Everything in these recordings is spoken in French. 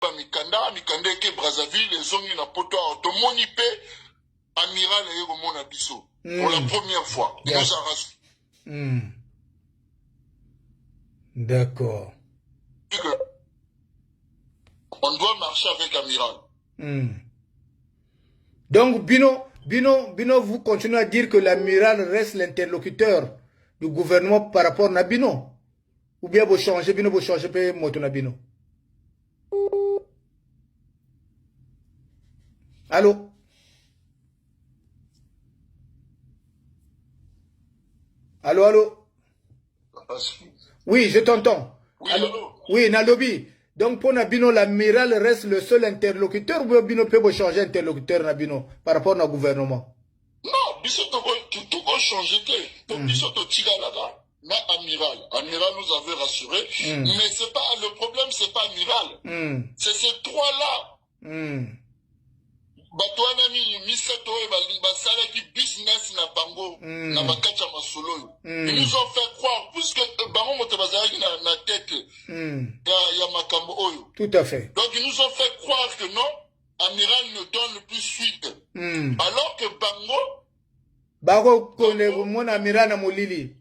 ba mikanda ke Brazzaville les ongi na poto automoni pe amiral et mon abisso pour la première fois. Il nous a rassuré. D'accord. On doit marcher avec amiral. Donc Bino, vous continuez à dire que l'amiral reste l'interlocuteur du gouvernement par rapport à Bino? Ou bien vous changez Bino, vous changez pas Motona Bino? Allô? Allô? Oui, je t'entends. Oui, allô? Oui, Nalobi. Donc pour Nabino, l'amiral reste le seul interlocuteur ou bien Bino peut vous changer interlocuteur Nabino par rapport au gouvernement? Non, Bisso tout va changer. Pour Bisso to tira là-bas. Mais amiral nous avait rassuré. Mais c'est pas le problème, c'est pas amiral. C'est ces trois-là. Batouana misato basala qui business na bango na bakacha masolo. Ils nous ont fait croire puisque bango moto bazali na tête ya makambo oyo. Tout à fait. Donc ils nous ont fait croire que non, amiral ne donne plus suite. Alors que bango connaît mon amiral na molili.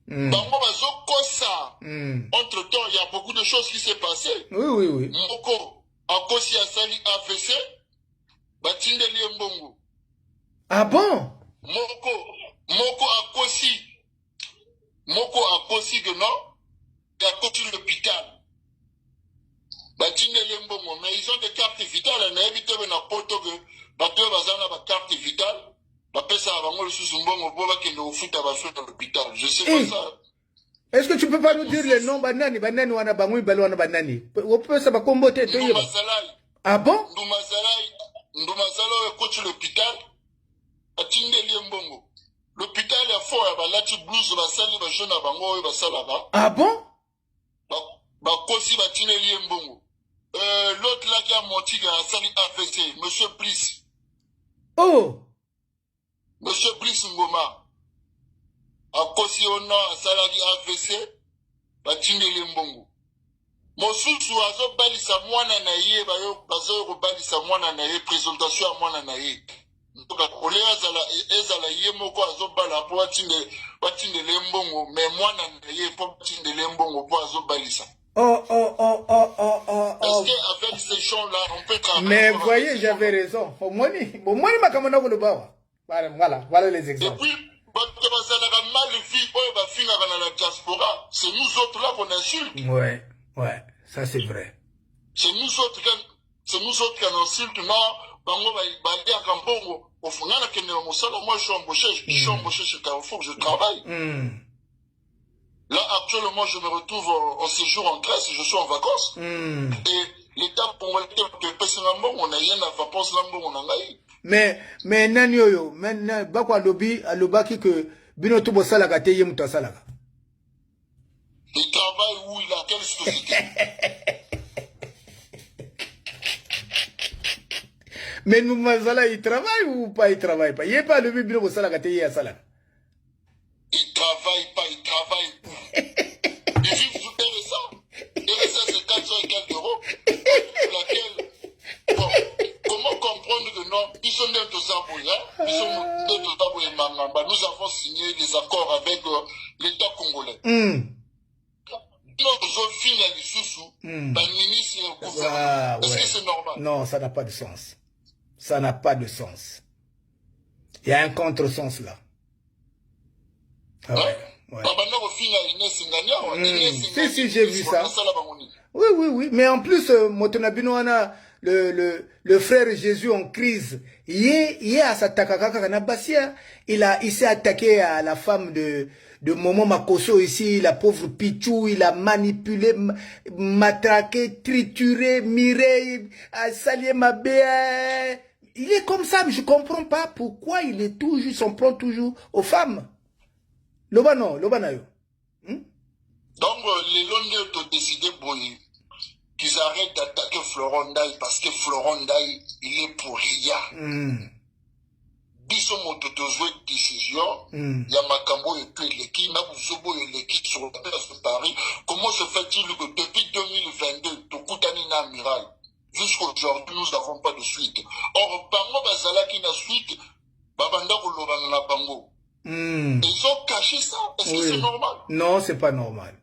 Bango bazo kosa. Entre temps, il y a beaucoup de choses qui s'est passé. Oui. Moko akosi asali AVC. Batindeli mbongo. Ah bon? Moko akosi que non, il a continué l'hôpital. Batindeli mbongo, mais ils ont des cartes vitales, mais évité na poto que bateau bazana ba carte vitale, ba pesa bango le sous mbongo boba ke no futa ba fait dans l'hôpital. Je sais pas ça. Est-ce que tu peux pas nous dire le nom banani wana bango ibalo wana banani? On peut ça ba kombote to yeba. Ah bon? Ndoumazala coach l'hôpital, atindeli mbongo. L'hôpital a fort à balati blouse basali ba jeune bango basala ba. Ah bon? Ba kosi batindeli mbongo. L'autre là qui a monté à sali AVC, monsieur Brice. Oh. Monsieur Brice Ngoma. A kosi ona salari AVC, batindeli mbongo. Mosusu azo balisa mwana na ye bazo balisa mwana na ye présentation à mwana na ye. Ntoka ole ezala ye moko azo bala po watinde lembongo mais mwana na ye po watinde lembongo po azo balisa. Oh. Est-ce que avec ces gens-là on peut travailler? Mais voyez, j'avais raison. Moi makamona ko le bawa. Voilà les exemples. Et puis bato bazala mal vie oyo bafinga na la diaspora, c'est nous autres là qu'on insulte. Ouais, ça c'est vrai. C'est nous autres qui en insultent, non, bango bali à Kambongo, au fond, moi je suis embauché chez Carrefour, je travaille. Là, actuellement, je me retrouve au séjour en Grèce, je suis en vacances. Et l'État congolais, on a rien à vacances, on a mais nani yoyo, mais bakwa alobaki que bino tubo salaka te ye muta salaka. Il travaille où? Il a quelle société? Mais nous, Mazala, il travaille ou pas? Il travaille pas. Il n'est pas le but de Salaka. Il travaille pas, il travaille où? Il vit sous RSA. RSA, c'est 400 et quelques euros. Laquelle, bon, comment comprendre que non? Ils sont des nous avons signé des accords avec l'État congolais. Est-ce que c'est normal? Non, ça n'a pas de sens. Ça n'a pas de sens. Il y a un contresens là. Ah ouais. Si, j'ai vu ça. Oui. Mais en plus, Motonabino a le frère Jésus en crise. Il s'est attaqué à la femme de Momo Makoso ici, la pauvre Pichou, il a manipulé, matraqué, trituré, miré, salié ma bé. Il est comme ça, mais je comprends pas pourquoi il s'en prend toujours aux femmes. Lobano yo. Donc, les Londres ont décidé qu'ils arrêtent d'attaquer Florent Ndaye parce que Florent Ndaye, il est pour rien. biso moto tozwe décision ya makambo et puis leki na buzobo leki sur la place de Paris. Comment se fait-il que depuis 2022 tokutani na amiral jusqu'à aujourd'hui nous n'avons pas de suite? Or bango bazala qui na suite babanda koloba na bango. Ils ont caché ça. Est-ce que c'est normal? Non, c'est pas normal.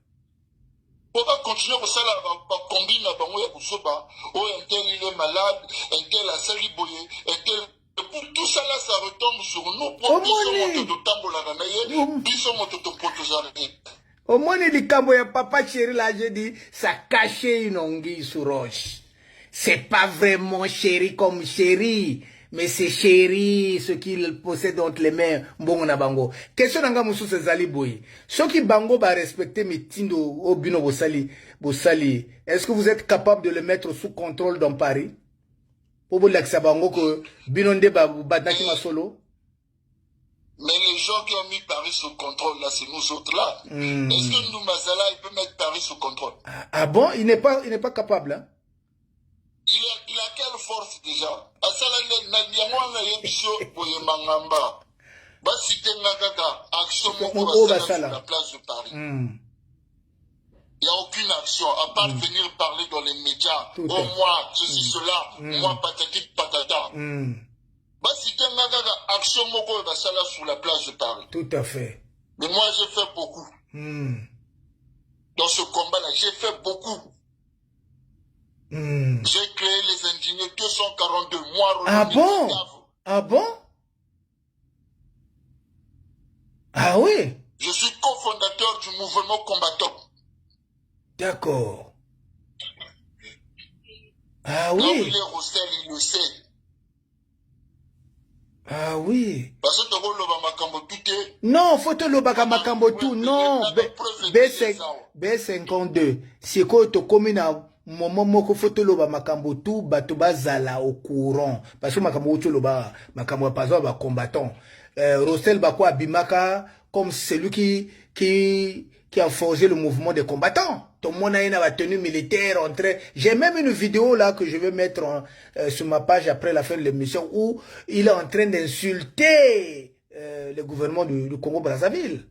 On va continuer pour ça, la combine à bango ya busoba. Oh, un tel il est malade, un tel a saliboye, un tel. Pour tout ça là, ça retombe sur nous. Pour au moins, il dit papa chéri là, j'ai dit, ça cachait une anguille sous roche. C'est pas vraiment chéri comme chéri, mais c'est chéri ce qu'il possède entre les mains. Bon, on a bango. Question d'anga moussou c'est zaliboy. Ce qui bango va respecter mes tindo au bino bossali. Est-ce que vous êtes capable de le mettre sous contrôle dans Paris? Pour vous dire que Binonde Badaki Masolo. Mais les gens qui ont mis Paris sous contrôle, là, c'est nous autres là. Est-ce que nous, Mazala, il peut mettre Paris sous contrôle? Ah bon? Il n'est pas capable, hein? Il a quelle force déjà? Action sur la place de Paris. Il n'y a aucune action, à part venir parler dans les médias. Oh, moi, ceci, cela, moi, patati, patata. Bah, si tu as action sur la place de Paris. Tout à fait. Mais moi, j'ai fait beaucoup. Dans ce combat-là, j'ai fait beaucoup. J'ai créé les ingénieurs 242 mois. Ah bon? Ah bon? Ah oui? Je suis cofondateur du mouvement combattant. D'accord. Ah oui. Là où il est Rossel, il le sait. Ah oui. Parce que non, faut te le makambo tout. Non. B52. C'est quoi tu commis na moment moko faut te le makambo tout, batuba zala au courant. Parce que makambo tu le makambo pas ba combattant. Rossel bakwa bimaka comme celui qui a forgé le mouvement des combattants. Tout le monde a une tenue militaire. J'ai même une vidéo là que je vais mettre sur ma page après la fin de l'émission où il est en train d'insulter le gouvernement du Congo-Brazzaville.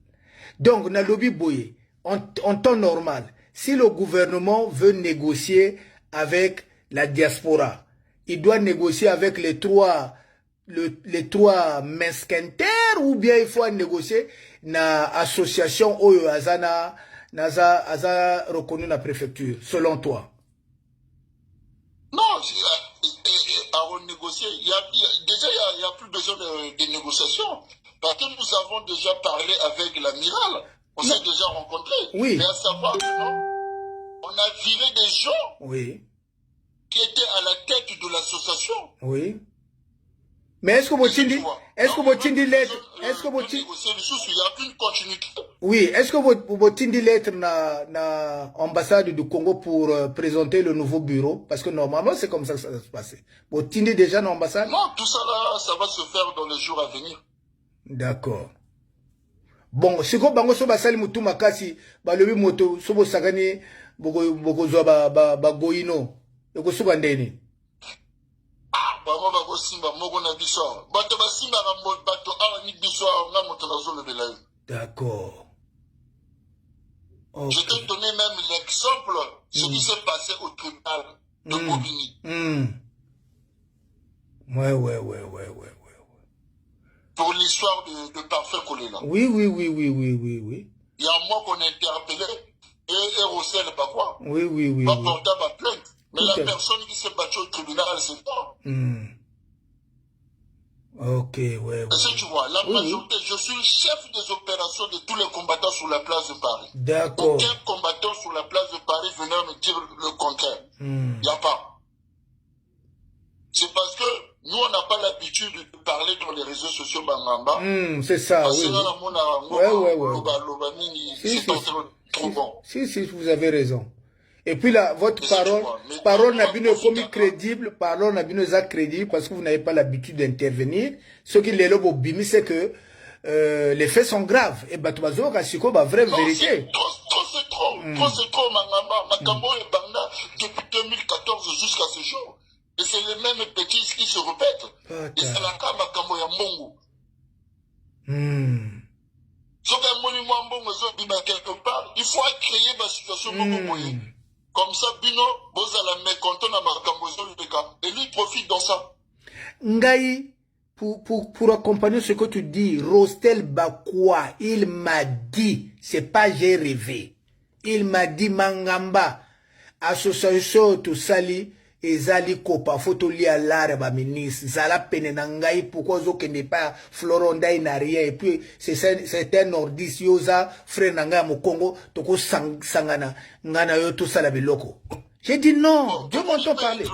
Donc, dans le lobby Boye, en temps normal, si le gouvernement veut négocier avec la diaspora, il doit négocier avec les trois mesquintaires ou bien il faut négocier na association Oyo Azana Naza reconnu la préfecture, selon toi? Non, à renégocier, il y a plus besoin de négociations. Parce que nous avons déjà parlé avec l'amiral. On s'est déjà rencontrés. Oui. Mais à savoir que non, on a viré des gens qui étaient à la tête de l'association. Oui. Mais est-ce que Botindi, lettre, est-ce que Botindi, il y a une continuité. Oui, est-ce que Botindi lettre na ambassade du Congo pour présenter le nouveau bureau? Parce que normalement, c'est comme ça que ça va se passer. Botindi déjà dans l'ambassade? Non, tout ça là, ça va se faire dans les jours à venir. D'accord. Bon, si vous bango so basali mutu makasi, balobi moto sobo sagani boko zo ba goino. Yoko suba ndeni. D'accord. Okay. Je t'ai donné même l'exemple, ce qui s'est passé au tribunal de Bobigny. Ouais. Pour l'histoire de Parfait Kolela. Oui. Il y a moi qu'on a interpellé et Rossel Bakwa. Oui. Va porter ma plainte. Mais la personne qui s'est battue au tribunal, c'est toi. Ok, ouais. Est-ce que tu vois, la majorité, je suis le chef des opérations de tous les combattants sur la place de Paris. D'accord. Aucun combattant sur la place de Paris venait me dire le contraire. Il n'y a pas. C'est parce que nous, on n'a pas l'habitude de parler dans les réseaux sociaux Bangamba. C'est ça, parce oui. Si, vous avez raison. Et puis là, votre parole n'a bien commis crédible, parole n'a bien crédible parce que vous n'avez pas l'habitude d'intervenir. Ce qui est là au bimi, c'est que les faits sont graves. Et Batubazo Kasiko, vraie vérité. C'est trop, Mangamba. Makambo et Banda depuis 2014 jusqu'à ce jour. Et c'est les mêmes bêtises qui se répètent. Et c'est la kama kambo ya mbongo. Sauf qu'un monument mbongo quelque part, il faut créer ma situation mbongo. Comme ça, Bino, vous allez me content à ma kambo et lui profite dans ça. Ngaï, pour accompagner ce que tu dis, Rostel Bakwa, il m'a dit, c'est pas j'ai rêvé. Il m'a dit Mangamba, association tout sali, et zali kopa, photo li à l'arbre ministre, zala penenangaï, pourquoi zo n'est pas Floronda n'a rien, et puis c'est un nordiste, yoza, frère nanga mo Congo, toko sangana, ngana yo tout ça la biloko. J'ai dit non, Dieu m'entend parler.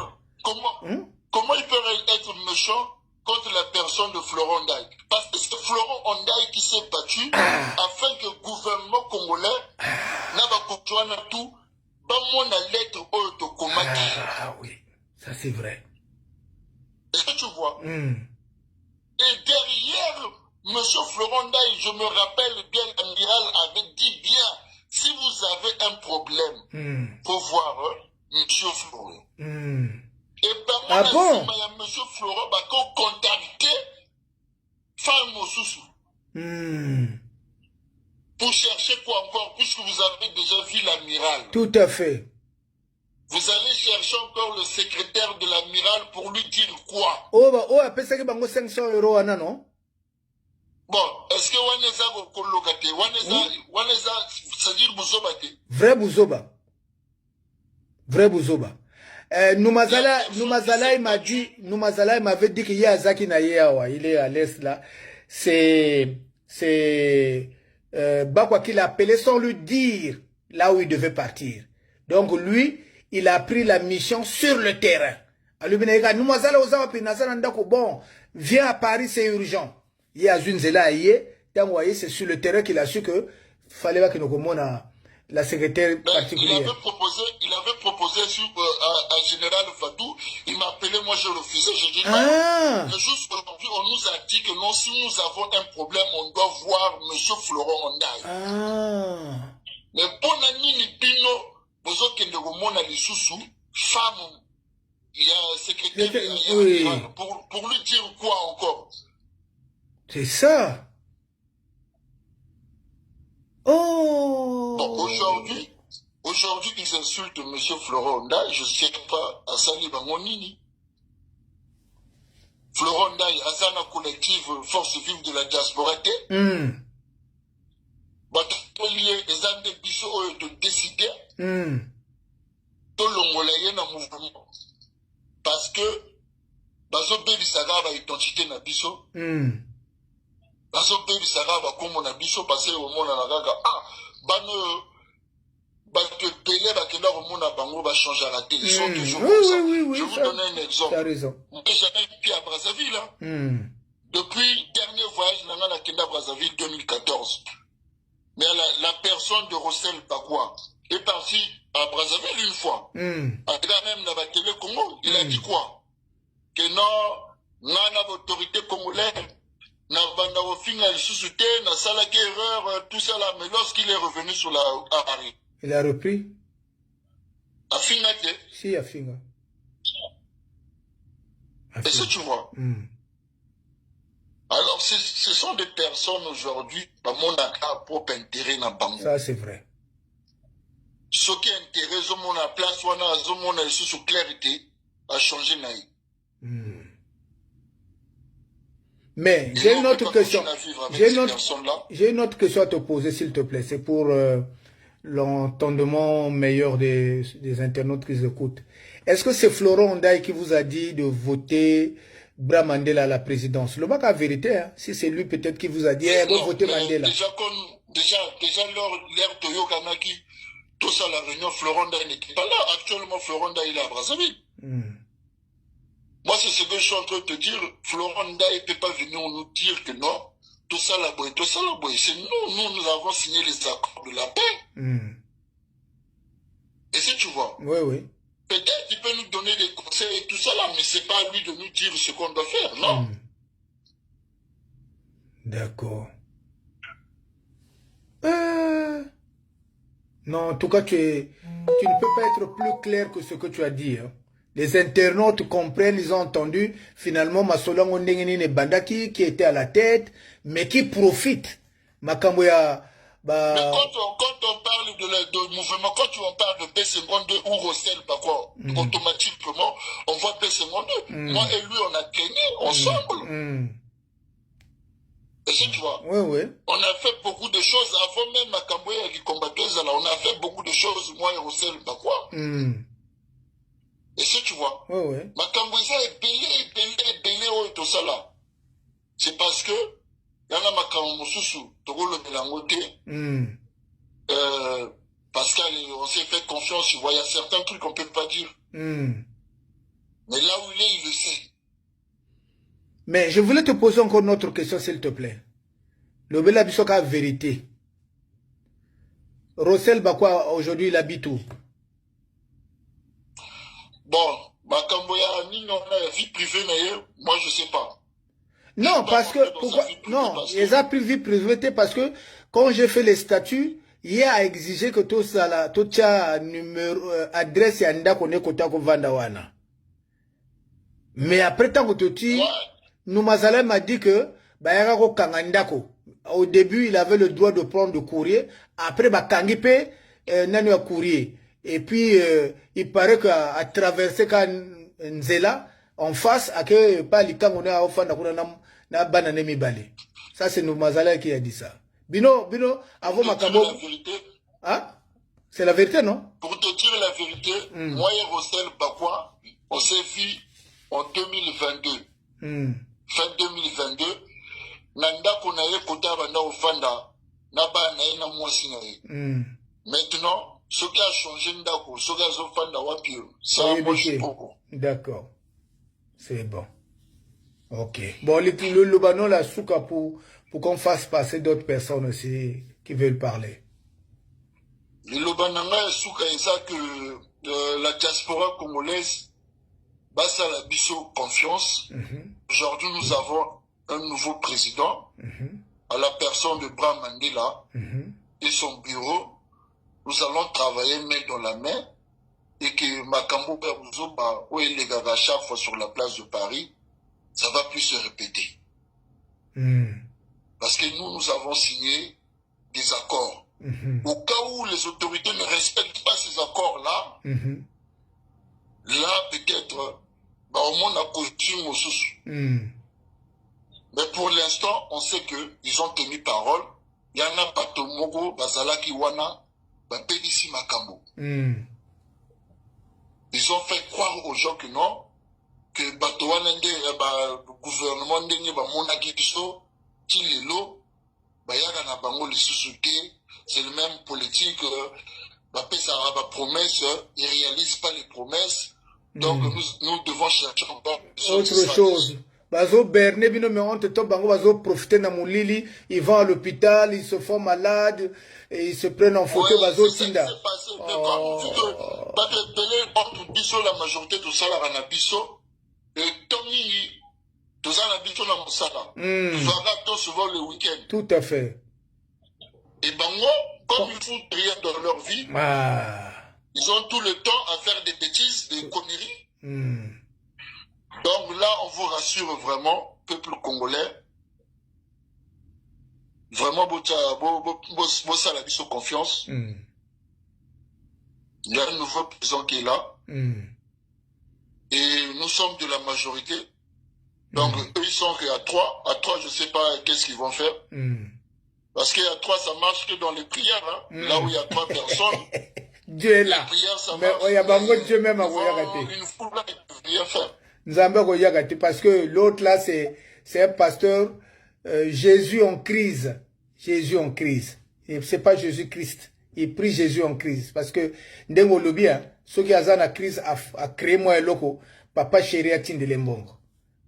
Comment il peut être méchant contre la personne de Florent Ndaye? Parce que c'est Florent Ndaye qui s'est battu afin que le gouvernement congolais n'a pas conjoint tout. La lettre ah oui, ça c'est vrai. Est-ce que tu vois? Et derrière, M. Florent Ndaye, je me rappelle bien, l'amiral avait dit bien, si vous avez un problème, faut voir M. Florent. Et par mon avis, M. Florent va contacter Femme Mosusu. Pour chercher quoi encore, puisque vous avez déjà vu l'amiral. Tout à fait. Vous allez chercher encore le secrétaire de l'amiral pour lui dire quoi? Après ça, il y a 500 €, non? Bon, est-ce que Waneza va colocater? Waneza, c'est-à-dire Bouzobate? Vrai Bouzoba. Vrai Bouzoba. Noumazala, il m'a dit, Noumazala, il m'avait dit qu'il y a Zaki Nayeawa, il est à l'est là. C'est Bakwa qu'il a appelé sans lui dire là où il devait partir. Donc lui, il a pris la mission sur le terrain. Bon, viens à Paris, c'est urgent. Il y a une zéla c'est sur le terrain qu'il a su que fallait que nous communions la secrétaire particulière. Il avait proposé à Général Vadou, il m'a appelé, moi je refusais, j'ai dit non. Mais juste aujourd'hui, on nous a dit que non, si nous avons un problème, on doit voir M. Florent Ndaye. Mais pour Nani Lipino, vous autres qui ne les sous femme, il y a un secrétaire pour lui dire quoi encore? C'est ça. Bon, aujourd'hui, ils insultent M. Florent Ndaye, je ne sais pas, à Sali Bangonini. Florent Ndaye, Azana collective force vive de la diaspora. Batolier, les âmes de Bissot de décider. Tout le monde a un mouvement. Parce que, Bazo Bébi Saga va identité na Bissot. Bazo Bébi Saga va comme on a Bissot passé au monde à la gaga. Que Pelé va que là au monde à Bango va changer à la télé. Ils sont toujours comme ça. Je vous donne un exemple. Tu as raison. J'avais un pied à Brazzaville. Depuis dernier voyage, Nanga na Kenda Brazzaville 2014. Mais la personne de Rossel Bakwa est partie à Brazzaville une fois. Même dans la télé Congo, il a dit quoi? Que non, on a l'autorité congolaise. Na banda ofinga lisusu te, na salaki erreur, tout ça là, mais lorsqu'il est revenu sur la Paris. Il a repris? Afinga te? Si, Afinga. Est-ce que tu vois? Alors, ce sont des personnes aujourd'hui, à mon propre intérêt dans Bango. Ça, c'est vrai. Ce qui intéresse mon place, on a sous clarité, à changer naï. Mais j'ai une autre question. J'ai une autre question à te poser, s'il te plaît. C'est pour l'entendement meilleur des internautes qui écoutent. Est-ce que c'est Florent Ndaye qui vous a dit de voter Mandela à la présidence? Le bac à vérité, hein? Si c'est lui peut-être qui vous a dit, bon, votez Mandela. Déjà l'ère Toyo Kanaki, tout ça, la réunion, Florent Ndaye n'était pas là. Actuellement, Florent Ndaye est à Brazzaville. Moi, c'est ce que je suis en train de te dire. Florent Ndaye ne peut pas venir nous dire que non. Tout ça là-bas, tout ça là-bas. C'est nous avons signé les accords de la paix. Et si tu vois, oui. Peut-être qu'il peut nous donner des conseils et tout ça là, mais c'est pas à lui de nous dire ce qu'on doit faire, non. D'accord. Non, en tout cas, tu ne peux pas être plus clair que ce que tu as dit. Hein. Les internautes comprennent, ils ont entendu. Finalement, Masolang Ondengeni Bandaki, qui était à la tête, mais qui profite. Makamboya. Mais quand on parle de mouvement, quand on parle de B52 ou Rossel, automatiquement, on voit B52. Moi et lui, on a traîné ensemble. Et si tu vois, on a fait beaucoup de choses avant même Makamboya qui combattait là. On a fait beaucoup de choses, moi et Rossel, Et si tu vois, Makamboya est belé, tout ça là. C'est parce que Yana Makambo Moussou, Togolo Melangote, Pascal, on s'est fait confiance, tu vois, il y a certains trucs qu'on ne peut pas dire. Mais là où il est, il le sait. Mais je voulais te poser encore une autre question, s'il te plaît. Le Bela Bissoka vérité. Rossel Bakwa, aujourd'hui, il habite où? Bon, Makamboya, on a vie privée, moi, je ne sais pas. Non, parce que, pourquoi, non, ils ont pris vie privée parce que, quand j'ai fait les statuts, il a exigé que tout ça là, tout ça, numéro, adresse et anda qu'on est côté à Vandawana. Mais après, tant que tu dis, Noumazalem m'a dit que, Bayarako Kangandako, au début, il avait le droit de prendre le courrier, après, Kangipe, Nanu a courrier. Et puis, il paraît qu'à traverser Nzela, en face, à que, pas l'Ikan, on est à Ofanda, na banane mi balé. Ça c'est Noumazala qui a dit ça. Bino, avant Makambo. C'est la vérité. Hein? C'est la vérité, non? Pour te dire la vérité, moi et Rossel Bakwa, on s'est vu en 2022. Fin 2022. Nanda konaye kota banda ofanda. Naba naye na mwasi naye. Maintenant, ce qui a changé ndako, ce qui a ofanda wapio. Ça moi je beaucoup. D'accord. C'est bon. Ok. Bon, le Libanon, la souka pour qu'on fasse passer d'autres personnes aussi qui veulent parler. Le Libanon, la souka, c'est ça que la diaspora congolaise, basa la biso confiance. Aujourd'hui, nous avons un nouveau président, à la personne de Bram Mandela et son bureau. Nous allons travailler main dans la main et que Makambo Berouzoba, où il est à chaque fois sur la place de Paris, ça va plus se répéter. Parce que nous avons signé des accords. Au cas où les autorités ne respectent pas ces accords-là, là, peut-être, au moins, on a coutume au sous. Mais pour l'instant, on sait qu'ils ont tenu parole. Il y en a pas de Mogo, Bazalaki Wana, Pédissi Makambo. Ils ont fait croire aux gens que non, que le gouvernement ndenge ba monaki biso tilelo bayaka na bango lisusuke, c'est le même politique, ça va promesse, ils réalisent pas les promesses, donc nous devons chercher encore autre chose. Bazo Berne bino me honte to bango bazo profiter na mulili, ils vont à l'hôpital, ils se font malades et ils se prennent en photo bazo tinda. C'est passé, mais comme la majorité de ça la biso. Et Tommy, tout ça, la bicho dans mon salon. Nous avons souvent le week-end. Tout à fait. Et Bango, comme ils font rien dans leur vie, ils ont tout le temps à faire des bêtises, des conneries. Donc là, on vous rassure vraiment, peuple congolais. Vraiment, ça la bicho confiance. Il y a un nouveau président qui est là. Et nous sommes de la majorité. Donc, eux, ils sont à 3. À 3, je ne sais pas qu'est-ce qu'ils vont faire. Parce qu'à 3, ça marche que dans les prières. Là où il y a 3 personnes. Dieu est là. Les prières, ça mais marche. Il y a Bango Dieu même à une foule là, ils ne peuvent rien faire. Parce que l'autre là, c'est un pasteur. Jésus en crise. Jésus en crise. Ce n'est pas Jésus-Christ. Il prie Jésus en crise. Parce que, Ndengo Lobia, ceux qui ont la crise a créé moi et loco, papa chéri a tinde lembongo.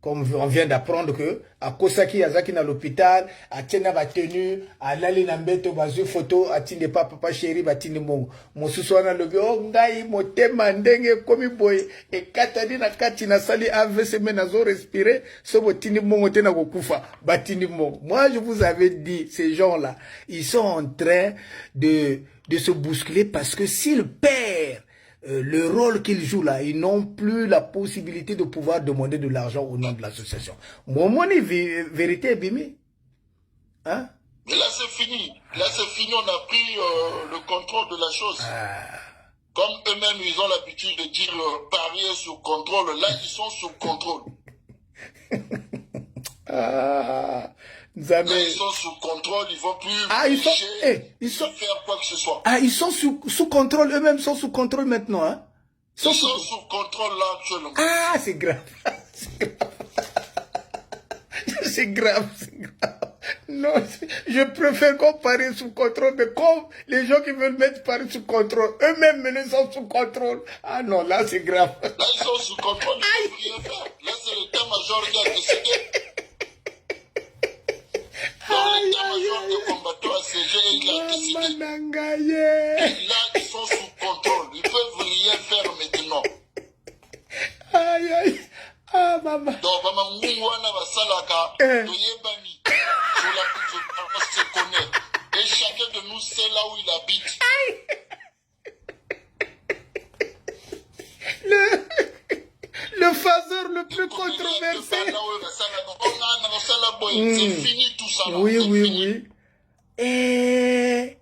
Comme on vient d'apprendre que, à Kosaki Yazaki dans l'hôpital, à Tiena va tenu, à Lali Nambeto, bazu photo, à tinde papa chéri va tinde mbongo. Mon soussoana lobi, oh, ngai, motema, ndenge, komi boy, et katadi na kati na sali AVC menazo respirer, sobo tinde mbongo tena kokufa, batinde mbongo. Moi, je vous avais dit, ces gens-là, ils sont en train de se bousculer parce que s'ils perdent le rôle qu'ils jouent là, ils n'ont plus la possibilité de pouvoir demander de l'argent au nom de l'association. Mon monnaie, vérité, Bimi. Hein? Mais là, c'est fini. Là, c'est fini. On a pris le contrôle de la chose. Comme eux-mêmes, ils ont l'habitude de dire Paris est sous contrôle. Là, ils sont sous contrôle. Là, ils sont sous contrôle. Ils vont plus ils sont faire quoi que ce soit. Ils sont sous contrôle. Eux-mêmes sont sous contrôle maintenant. Hein? Ils sont sous contrôle là actuellement. Ah, c'est grave. C'est grave, c'est grave. Non, je préfère qu'on Paris sous contrôle, mais comme les gens qui veulent mettre Paris sous contrôle, eux-mêmes ils sont sous contrôle. Ah non, là c'est grave. Là ils sont sous contrôle, ils ne peuvent rien faire. Là c'est l'état-major qui a décidé. Donc l'état-major des combattants a siégé et il a décidé. Et là ils sont sous contrôle, ils ne peuvent rien faire maintenant. Aïe aïe. Ah maman. Donc maman Mouwana va salaka, Toyebani, sur la on se connaît. Et chacun de nous sait là où il habite. Le phaseur le plus controversé. C'est fini tout ça. Là. Oui, oui, fini. Oui. Et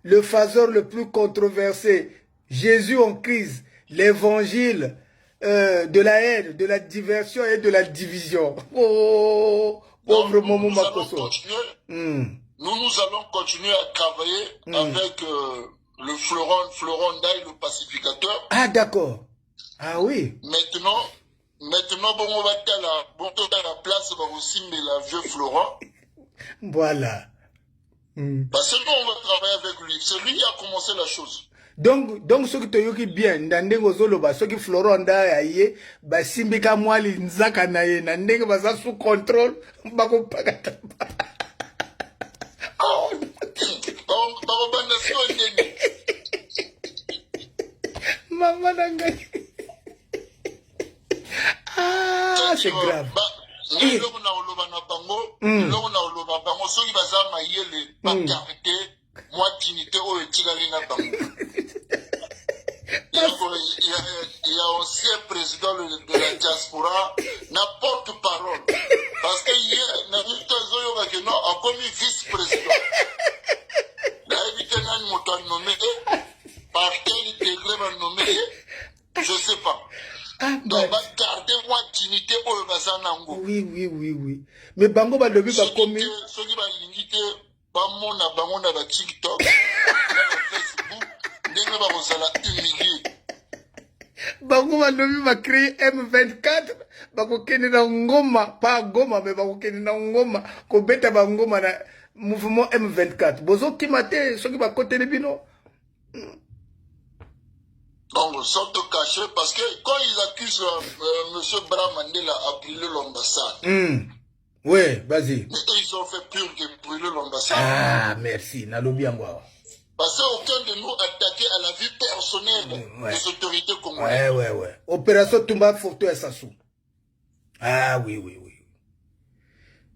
le phaseur le plus controversé, Jésus en crise, l'évangile de la haine, de la diversion et de la division. Oh, pauvre Momo Makoso. Nous allons continuer à travailler avec le Fleuron Daï, le pacificateur. Ah, d'accord. Ah oui. Maintenant, bon, on va à la place, on va aussi mettre la vieux Florent. Voilà. Parce que nous, on va travailler avec lui. C'est lui qui a commencé la chose. Donc ceux qui te yoki bien, ndandengo zoloba, ceux qui Florent Daï, bah simbika mwali nzaka naye, ndandengo baza sous contrôle, bako pagata. Oh. Maman Nangai. Ah, c'est grave. Il y a aussi un président de la diaspora, n'importe parole. Parce que hier, non, a commis vice-président. Là, il nommé, par quel degré va nommer, je ne sais pas. Donc, gardez-moi dignité au Bazanango. Oui. Mais Bango va lever va commis. Ceux qui vont limiter, Bango na TikTok, Facebook, n'est pas humilié. Bango va lever va créer M24. Bango kene na ngoma, pas ngoma, mais bango kene na ngoma. Ko beta bangoma na mouvement M24. Bozo qui mate, ceux qui va côté de bino. Donc, sans te cacher, parce que quand ils accusent M. Bra Mandela à brûler l'ambassade. Oui, vas-y. Mais eux, ils ont fait pur que brûler l'ambassade. Ah, merci. Nalobiangwa. Parce qu'aucun de nous attaqué à la vie personnelle des autorités congolaises. Ouais. Opération Tumba Forto Sassou. Ah, oui.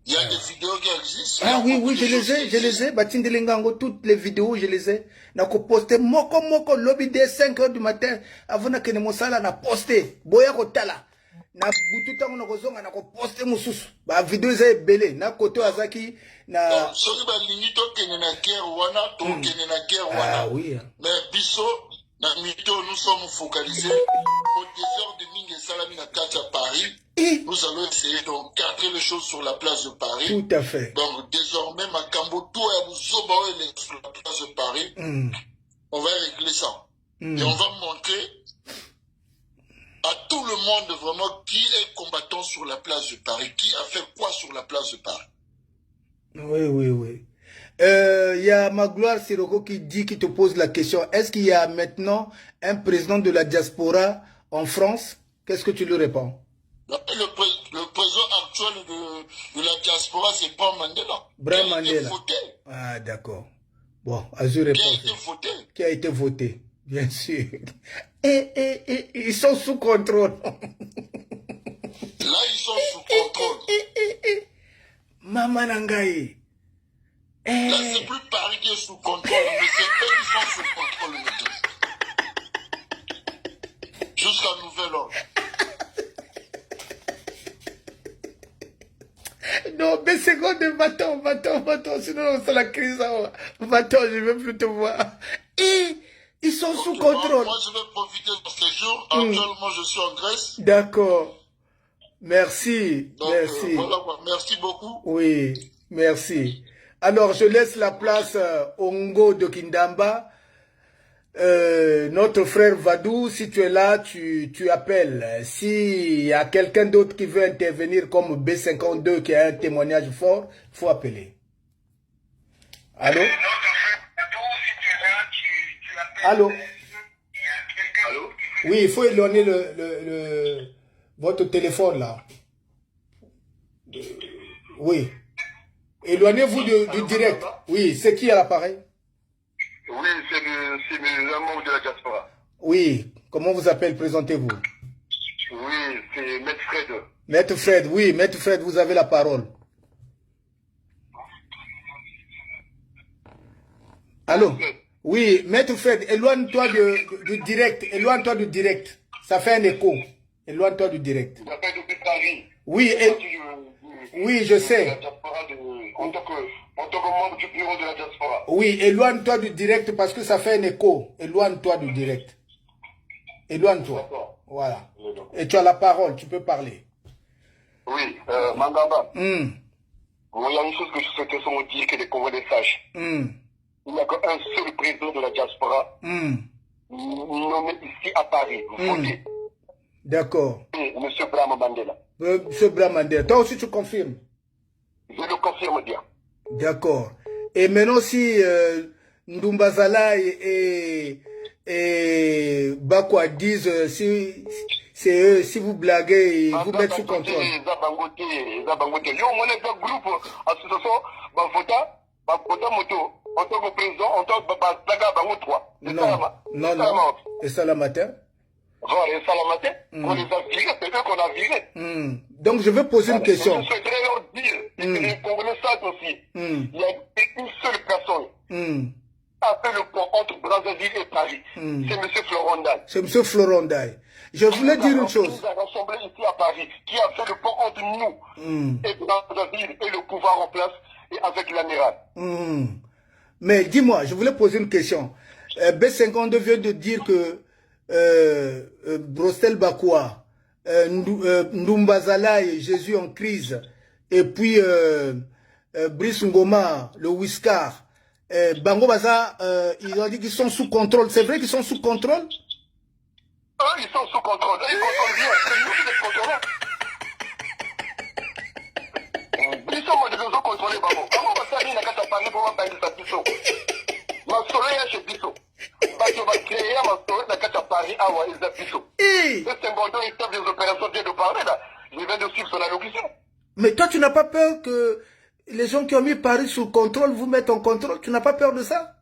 Il y a des vidéos qui existent. Ah oui, je les ai. Batindelengango, toutes les vidéos, je les ai. Nako posté moko, lobby dès 5 h du matin. Avant que ne sala na posté. Boya ko tala. Na butu tango na kozonga na ko posté mususu. Ba vidéo za belé. Na koto azaki na. Soki ba limito kene na guerre wana, to kene na guerre wana. Ah oui. Mais biso, na mito, nous sommes focalisés au désert de Mingue Salami na Katia Paris. Nous allons essayer de cadrer les choses sur la place de Paris. Tout à fait. Donc, désormais, Makambo, tout est sur la place de Paris. On va régler ça. Et on va montrer à tout le monde vraiment qui est combattant sur la place de Paris, qui a fait quoi sur la place de Paris. Oui. Il y a Magloire Siroko qui te pose la question. Est-ce qu'il y a maintenant un président de la diaspora en France? Qu'est-ce que tu lui réponds? Le président actuel de la diaspora, c'est pas Mandela. Bra Mandela. Voté. Ah, d'accord. Bon, Azur répond. Qui a été voté. Qui a été voté, bien sûr. Et ils sont sous contrôle. Là, ils sont sous contrôle. Maman Nangaï. Là, c'est plus Paris qui est sous contrôle, mais c'est eux qui sont sous contrôle. Jusqu'à nouvel ordre. Non, mais seconde, va-t'en, sinon c'est la crise. Va-t'en, je ne veux plus te voir. Et ils sont sous contrôle. Moi, je vais profiter de ce séjour. Actuellement, je suis en Grèce. D'accord. Merci. Donc, merci. Voilà, merci beaucoup. Oui, merci. Alors, je laisse la place au Ngo de Kindamba. Notre frère Vadou, si tu es là, tu appelles. S'il y a quelqu'un d'autre qui veut intervenir comme B52 qui a un témoignage fort, il faut appeler. Allô? Allô? Allô? Oui, il faut éloigner votre téléphone là. Oui. Éloignez-vous du direct. Oui, c'est qui à l'appareil? Oui, c'est mes membres de la diaspora. Oui, comment vous appelez? Présentez-vous. Oui, c'est Maître Fred. Maître Fred, oui, Maître Fred, vous avez la parole. Allô? Oui, Maître Fred, éloigne-toi du direct. Éloigne-toi du direct. Ça fait un écho. Éloigne-toi du direct. Vous appelez depuis Paris. Oui, oui, je sais. En tant que membre du bureau de la diaspora. Oui, éloigne-toi du direct parce que ça fait un écho. Éloigne-toi du direct. Éloigne-toi. Voilà. Et tu as la parole, tu peux parler. Oui, Mangamba. Il y a une chose que je souhaitais seulement dire que les Congolais sachent. Il n'y a qu'un seul président de la diaspora nommé ici à Paris. Vous votez. D'accord. Monsieur Brahma Mandela. Monsieur Brahma Mandela. Toi aussi tu confirmes? Je le confirme bien. D'accord. Et maintenant si Ndumbazala et Bakwa disent c'est eux, si vous blaguez, ils vous mettent sous contrôle. En tant que président, en tant que non, non. Et ça le matin? Et ça le matin, on les a virés, c'est eux qu'on a virés. Donc je veux poser une question. Je souhaiterais leur dire, et que les Congolais sachent aussi, il y a une seule personne qui a fait le pont entre Brazzaville et Paris. C'est M. Florondaï. C'est M. Florondaï. Je voulais dire une chose. Qui nous a rassemblés ici à Paris, qui a fait le pont entre nous et Brazzaville et le pouvoir en place et avec l'amiral. Mais dis-moi, je voulais poser une question. B52 vient de dire que Brostel Bakwa, Ndumbazala et Jésus en crise, et puis Brice Ngoma, le Whiskar, Bango Baza, ils ont dit qu'ils sont sous contrôle. C'est vrai qu'ils sont sous contrôle? Ils sont sous contrôle. Ils contrôlent bien. C'est nous qui les contrôlons. Ils sont de réseau contrôlés, Bango. Bango Baza, il n'a qu'à parler pour moi, sa biso. Ma soleil est chez biso. Bango va créer ma soleil, n'a qu'à Paris, à Waïs biso. C'est un bon il tape des opérations de parler, là. Je viens de suivre son allocution. Mais toi, tu n'as pas peur que les gens qui ont mis Paris sous contrôle vous mettent en contrôle? Tu n'as pas peur de ça?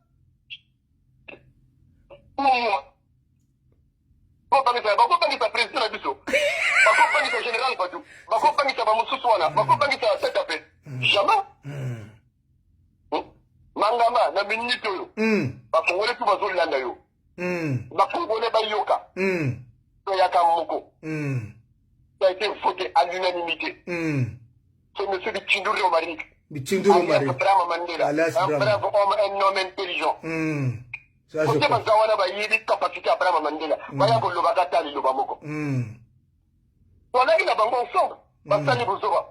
Jamais. Mangama, na minute yo. Bakongole tu bazolanda yo. Bakongole bayoka. Toyaka moko. Ça a été voté à l'unanimité. C'est M. Bichinduri Omari. Bichinduri Omari. Un brave homme, un homme intelligent. Ça, je crois. On a eu la banque ensemble.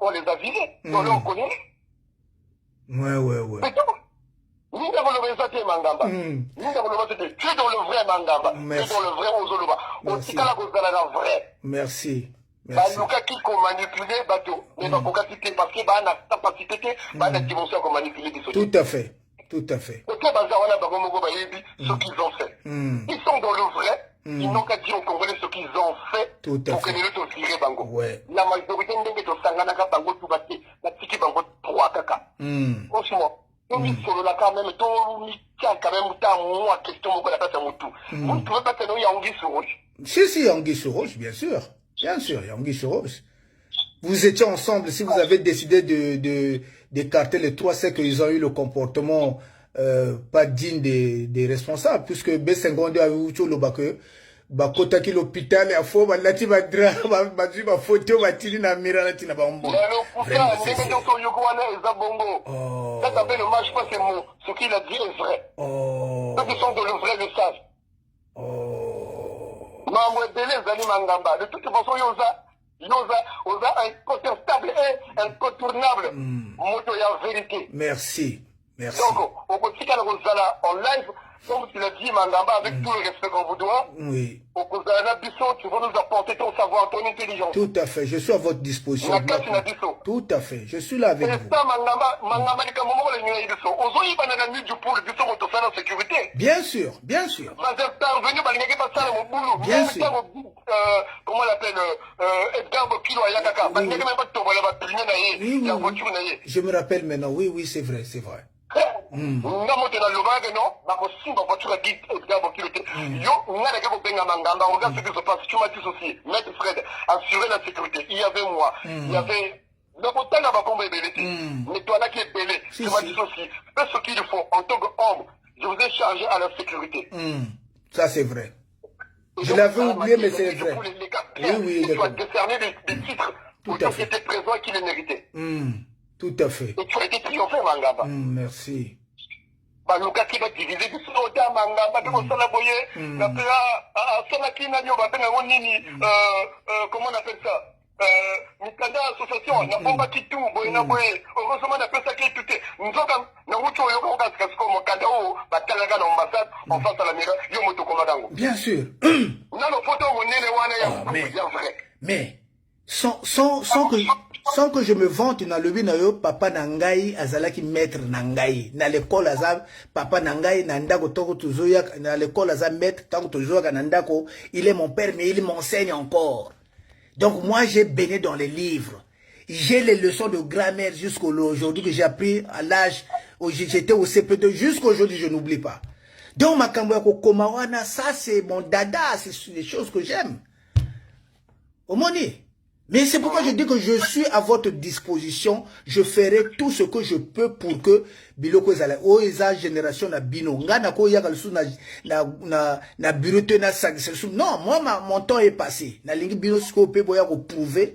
On les a virés. On les connaît. Ouais. C'est tout. Nous avons le vrai Mangamba. Nous avons le vrai. Tu es dans le vrai Mangamba. Tu es dans le vrai Ozoluba. Merci. Merci. Baluka qui qu'on manipule bateau. Mais baluka qui parce que bah na capacité bah na dimension qu'on manipule des Tout à fait. Tout à fait. Ce qu'ils ont fait. Ils sont dans le vrai. Ils n'ont qu'à dire aux Congolais ce qu'ils ont fait. Tout à pour fait. que les autres virent Bango. Ouais. La majorité de nos sanganaka Bango tout bâti. La tiki Bango 3 caca. Franchement. Donc ils sont là quand même. Donc quand même moi question mon la place à mon tout. Vous ne pouvez pas tenir Yangi sur rouge. Si, Yangi sur rouge, bien sûr. Bien sûr, Yangi sur rouge. Vous étiez ensemble, si vous avez décidé d'écarter les trois, c'est qu'ils ont eu le comportement pas digne des responsables, puisque B52 a eu tout le bac. bakotaki l'hôpital ya fo balati badra bazwi bafoto batili na mira lati na bambo ndenge nyonso oyoko wana eza bongo ça s'appelle le match pas c'est mon ce qu'il a dit est vrai ceux qui sont de le vrai le savent mambo ebele ezali mangamba de toute façon oza incontestable et incontournable moto ya vérité merci donc okotikala kozala en live comme tu l'as dit, Mangamba, avec tout le respect qu'on vous doit, oui. Tu vas nous apporter ton savoir, ton intelligence. Tout à fait, je suis à votre disposition. Tout à fait, je suis là avec vous. Bien sûr, bien sûr. Bien sûr. Comment on l'appelle Je me rappelle maintenant, oui, c'est vrai, c'est vrai. Assurer la sécurité. Il y avait moi, il y avait mais toi là qui est belé, tu m'as dit aussi, fais ce qu'il faut en tant qu'homme, je vous ai chargé à la sécurité. Ça c'est vrai. Je l'avais oublié, mais c'est vrai. Oui, tu as décerné des titres pour ceux qui étaient présents et qui les méritaient. Tout à fait. Et tu as été triomphé, Mangamba. Merci. Baluka qui va diviser du soda, Mangamba, de Monsala Boye, la PA, Solaki Nanyo, comment on appelle ça? Mikanda association, n'a pas bâti tout, Boyna Boye, heureusement, on appelle ça qui est tout. Nous sommes, Naruto Yoko, Kasko, Mokadao, Batalaga, l'ambassade, en face à la mira, Yomoto Komadango. Bien sûr. Non, le photo, mon nez, mais, sans que je me vante na lobi na yo papa nangai azalaki maître nangai na l'école aza papa nangai na ndako toko tuzoya na l'école aza maître tango tuzoya na ndako il est mon père mais il m'enseigne encore. Donc moi j'ai baigné dans les livres. J'ai les leçons de grammaire jusqu'aujourd'hui que j'ai appris à l'âge où j'étais au CP2 jusqu'aujourd'hui je n'oublie pas. Donc makambo ya kokoma wana ça c'est mon dada, c'est des choses que j'aime. Omoni. Mais c'est pourquoi je dis que je suis à votre disposition. Je ferai tout ce que je peux pour que biloko ezala o eza génération na bino ngana ko yaka lusu na bureau na succession. Non, moi mon temps est passé. Na lingi bino sko pe boya ko prouver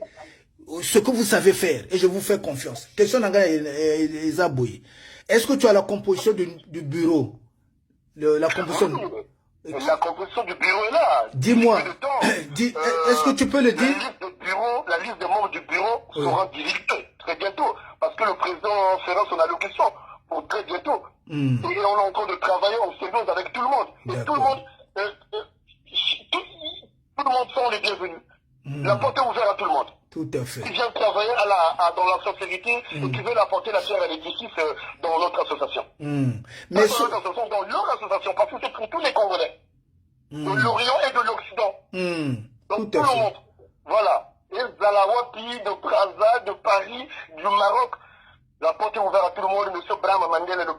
ce que vous savez faire et je vous fais confiance. Question nanga ezaboyi. Est-ce que tu as la composition du bureau? La composition La composition du bureau est là. Dis-moi, est-ce que tu peux le dire? La liste des membres du bureau sera divulguée très bientôt. Parce que le président fera son allocution pour très bientôt. Et on est en train de travailler en symbiose avec tout le monde. Et tout le monde, tout le monde sont les bienvenus. La porte est ouverte à tout le monde. Tout à fait. Qui vient travailler dans la sincérité et qui veut apporter la pierre à l'édifice dans notre association. Mais dans notre association, dans leur association, parce que c'est pour tous les Congolais. De l'Orient et de l'Occident. Donc tout le monde. Voilà. Et Zalawapi, de Brazza, de Paris, du Maroc. La porte est ouverte à tout le monde. M. Brahma Mandela, le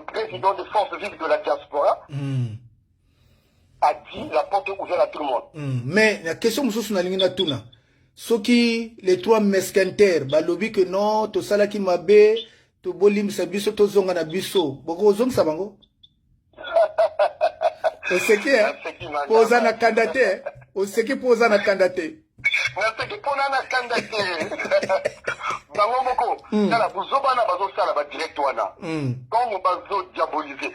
président des forces vives de la diaspora, a dit la porte est ouverte à tout le monde. Mais la question est na tuna. Soki les trois mesquinter, balobi que non, to sala ki mabe, to bolim sa biso to zonga na biso. Boko zong sabango. Oseki poza na kandate, oseki poza na kandate. Naseki pona na kandate. Bango moko, kala buzoba na bazo sala ba direct wana. Kongo bazo diaboliser.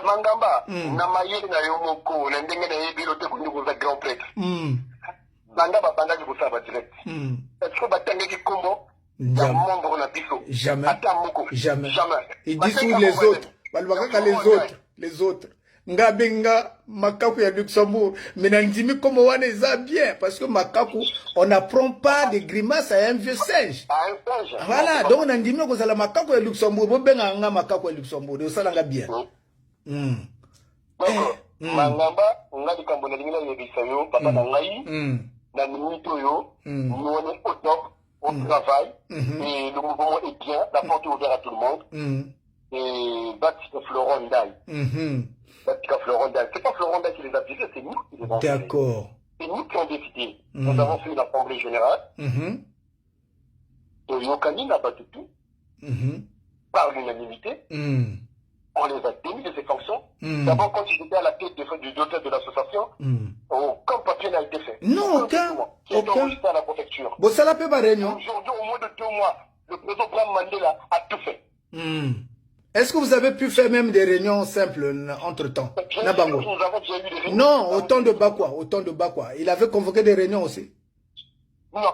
Mangamba na mayele na yo moko, na ndenge na yebilo te kunduko za grand prêtre. Mangamba bandaki ko sala ba direct. Est-ce que batangaki kombo? Jamais. Jamais. Ils disent tous les autres. Les autres. Ngabenga, Makaku ya Luxembourg. Mais Nandimi comme on est bien. Parce que Makaku, on n'apprend pas des grimaces à un vieux singe. Voilà. Donc Nandimi, on a la Makaku ya Luxembourg. On a un Makaku ya Luxembourg. On a bien. Mangamba, on a dit qu'on a dit que papa Nangaï, dans le mitoyo, nous on est au top. On travaille, et le mouvement est bien, la porte est ouverte à tout le monde. Et Batika Florent Ndaye. Batika Florent Ndaye. C'est pas Florent Ndaye qui les a visés, c'est nous qui les avons visés. D'accord. C'est nous qui avons décidé. Nous avons fait une assemblée générale. Et Yokani n'a pas du tout. Par l'unanimité. on les a démis de ces fonctions. D'abord, quand ils étaient à la tête du dotaire de l'association, aucun papier n'a été fait. Non, aucun. Qui est enregistré à la préfecture. Bon, ça l'a fait par réunion. Aujourd'hui, au moins de 2 mois, le président Bram Mandela a tout fait. Est-ce que vous avez pu faire même des réunions simples entre-temps? Nabango. Nous avons déjà eu des réunions. Non, autant de Bakwa. Il avait convoqué des réunions aussi. Non.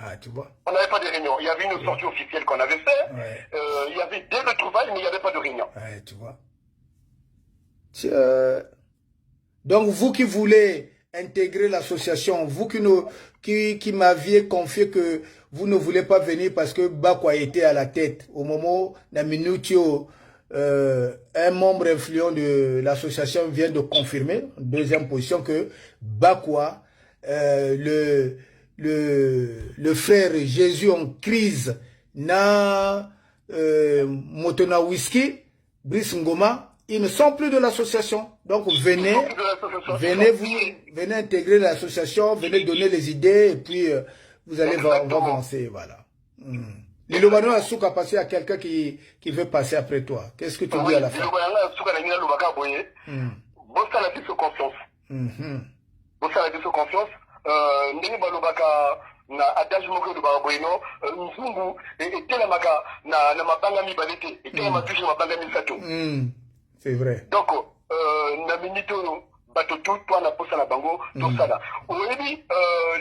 Ah, tu vois. On n'avait pas de réunion. Il y avait une sortie officielle qu'on avait fait. Ouais. Il y avait des retrouvailles, mais il n'y avait pas de réunion. Ouais, tu vois. Donc, vous qui voulez intégrer l'association, vous qui m'aviez confié que vous ne voulez pas venir parce que Bakwa était à la tête, au moment où un membre influent de l'association vient de confirmer, en deuxième position, que Bakwa, le frère Jésus en crise, na Motona Whisky, Brice Ngoma, ils ne sont plus de l'association. Donc venez intégrer l'association, venez donner les idées et puis vous allez on va avancer, voilà. Les Lobano a souka passer à quelqu'un qui veut passer après toi. Qu'est-ce que tu dis à la fin? Confiance. Ndenge balobaka na adage moko de baboyeno nzungu etelemaka na mabanga mibale te etelema toujours na mabanga misato. C'est vrai. Donc na minute oyo bato tout toi na posa na bango tosala oyebi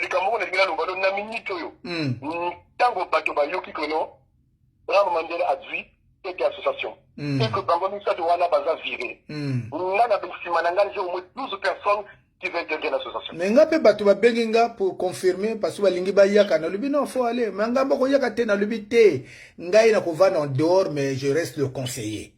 likambo na ngila lobalo na minute oyo tango bato bayoki kono Bram Mandela a dit cette association et que bango misato wana baza viré ngana bensima na ngana j'ai au moins 12 personnes qui veulent intégrer l'association. Mais ngape batu ba benginga pour confirmer parce que balingi ba yaka na lubi non faut aller mais ngamba ko yaka te na lubi te ngai na kovana en dehors mais je reste le conseiller.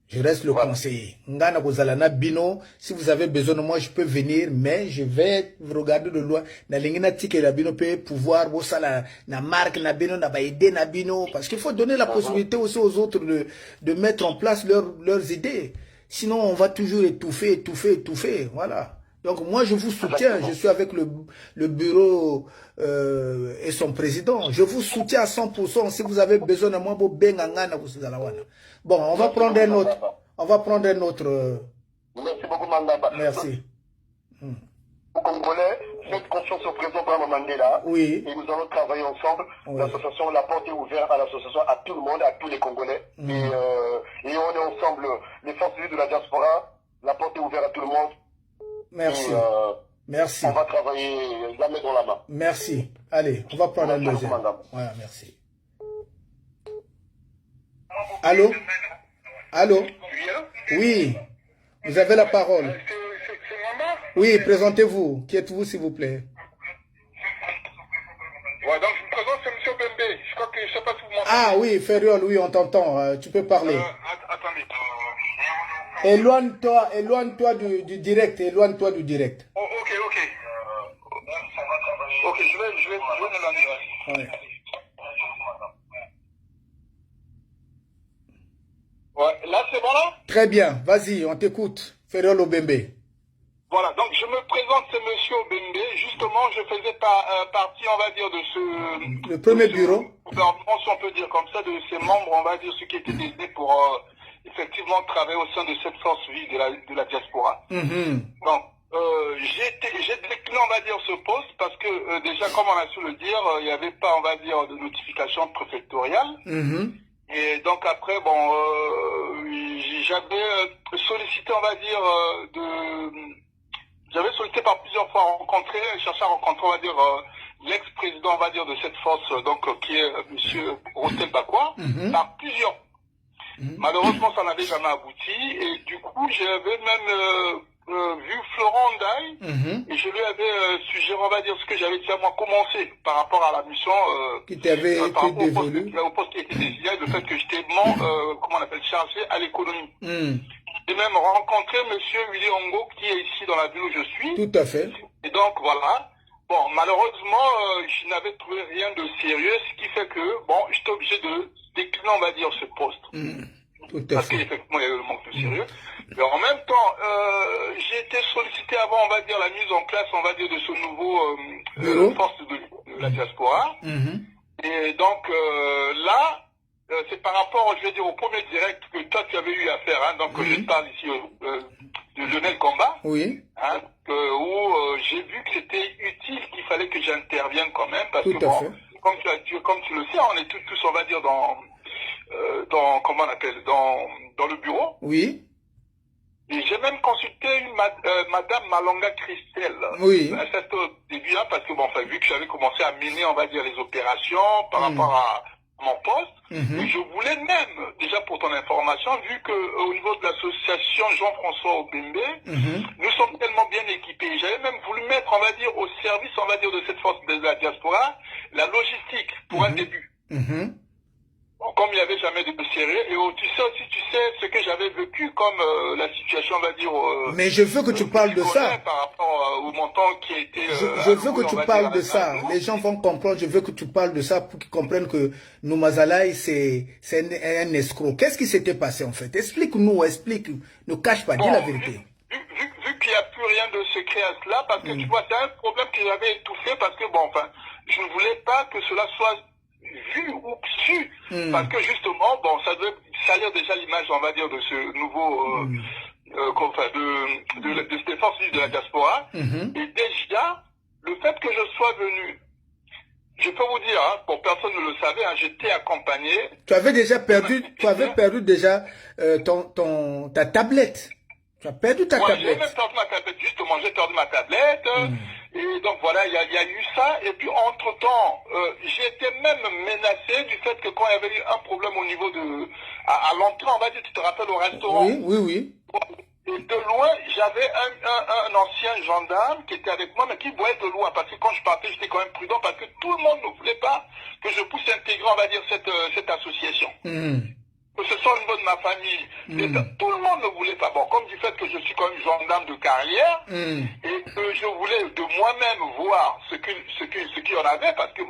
Je reste le conseiller. Ngana kozala na bino si vous avez besoin de moi je peux venir mais je vais vous regarder de loin na lingi na tike la bino peut pouvoir bosala na marque na bino na ba aider na bino parce qu'il faut donner la possibilité aussi aux autres de mettre en place leurs idées. Sinon on va toujours étouffer. Voilà. Donc moi je vous soutiens, je suis avec le bureau et son président. Je vous soutiens à 100%. Si vous avez besoin de moi, bon, on va prendre un autre. Merci beaucoup Mandaba. Merci. Aux Congolais, faites confiance au président Bram Mandela. Oui. Et nous allons travailler ensemble. Oui. L'association, la porte est ouverte à l'association, à tout le monde, à tous les Congolais. Et on est ensemble. Les forces vives de la diaspora, la porte est ouverte à tout le monde. Merci. Merci. On va travailler la main dans la main. Merci. Allez, on va prendre un deuxième. Voilà, merci. Allô? Allô? Oui. Vous avez la parole. C'est maman? Oui, présentez-vous. Qui êtes-vous, s'il vous plaît? Ouais, donc je me présente, c'est M. Bembe. Je crois que je sais pas si vous m'entendez. Ah oui, Ferriol, oui, on t'entend. Tu peux parler. Attendez. Éloigne-toi du direct. Éloigne-toi du direct. Oh, ok. Ok, je vais me l'enlever. Ouais, là c'est bon là? Très bien, vas-y, on t'écoute. Ferriol Obembe. Voilà, donc je me présente, c'est Monsieur Obembe. Justement, je faisais partie, on va dire, de ce... Le premier bureau. Gouvernement, si on peut dire comme ça, de ces membres, on va dire, ceux qui étaient désignés pour effectivement travailler au sein de cette force vive de la diaspora. Donc, j'ai décliné, on va dire, ce poste parce que déjà, comme on a su le dire, il n'y avait pas, on va dire, de notification préfectoriale. Et donc après, bon, j'avais sollicité, on va dire, j'avais sollicité par plusieurs fois chercher à rencontrer, on va dire, l'ex-président, on va dire, de cette force, donc, qui est Monsieur Rotel Bakwa, par plusieurs. Malheureusement, ça n'avait jamais abouti. Et du coup, j'avais même vu Florent Ndaye et je lui avais suggéré, on va dire, ce que j'avais déjà moi commencé par rapport à la mission qui t'avait été dévolue, au poste qui était désigné, le fait que j'étais comment on appelle, chargé à l'économie. J'ai même rencontré Monsieur Willy Ongo qui est ici dans la ville où je suis. Tout à fait. Et donc voilà. Bon, malheureusement, je n'avais trouvé rien de sérieux, ce qui fait que bon, j'étais obligé de décliner, on va dire, ce poste. Tout à parce qu'effectivement, il y avait le manque de sérieux. Mais en même temps, j'ai été sollicité avant, on va dire, la mise en place, on va dire, de ce nouveau force de la diaspora. Et donc, là, c'est par rapport, je vais dire, au premier direct que toi tu avais eu à faire. Hein, donc je parle ici de Lionel Combat. Oui. Hein, où j'ai vu que c'était utile, qu'il fallait que j'intervienne quand même, parce Tout que à bon, fait. comme tu le sais, on est tous on va dire, comment on appelle, dans le bureau. Oui. Et j'ai même consulté Madame Malonga Christelle. Oui. C'était au début, hein, parce que bon, enfin, vu que j'avais commencé à mener, on va dire, les opérations par rapport à mon poste, et je voulais même, déjà pour ton information, vu que au niveau de l'association Jean-François Obembe, nous sommes tellement bien équipés. J'avais même voulu mettre, on va dire, au service, on va dire, de cette force de la diaspora, la logistique pour un début. Bon, comme il n'y avait jamais de sérieux, et tu sais aussi, tu sais ce que j'avais vécu comme la situation, on va dire... mais je veux que tu parles de ça. Par rapport au montant qui a été... je veux que tu parles de ça. Les gens vont comprendre, je veux que tu parles de ça pour qu'ils comprennent que Noumazalaï, c'est un escroc. Qu'est-ce qui s'était passé en fait? Explique-nous, explique. Ne cache pas, dis la vérité. Vu qu'il n'y a plus rien de secret à cela, parce que tu vois, c'est un problème que j'avais étouffé, parce que bon, enfin, je ne voulais pas que cela soit vu ou su, parce que justement, bon, ça devait salir déjà l'image, on va dire, de ce nouveau, de cette force de la diaspora, et déjà, le fait que je sois venu, je peux vous dire, hein, bon, personne ne le savait, hein, j'étais accompagné. Tu avais déjà perdu, déjà ta tablette. Tu as perdu ta tablette. J'ai même perdu ma tablette, justement, j'ai perdu ma tablette. Et donc voilà, il y a eu ça. Et puis entre-temps, j'ai été même menacé du fait que quand il y avait eu un problème au niveau à l'entrée, on va dire, tu te rappelles, au restaurant. Oui. Et de loin, j'avais un ancien gendarme qui était avec moi, mais qui voyait de loin. Parce que quand je partais, j'étais quand même prudent, parce que tout le monde ne voulait pas que je puisse intégrer, on va dire, cette association. Que ce soit au niveau de ma famille, tout le monde ne voulait pas. Bon, comme du fait que je suis quand même gendarme de carrière, et que je voulais de moi-même voir ce qu'il y en avait, parce que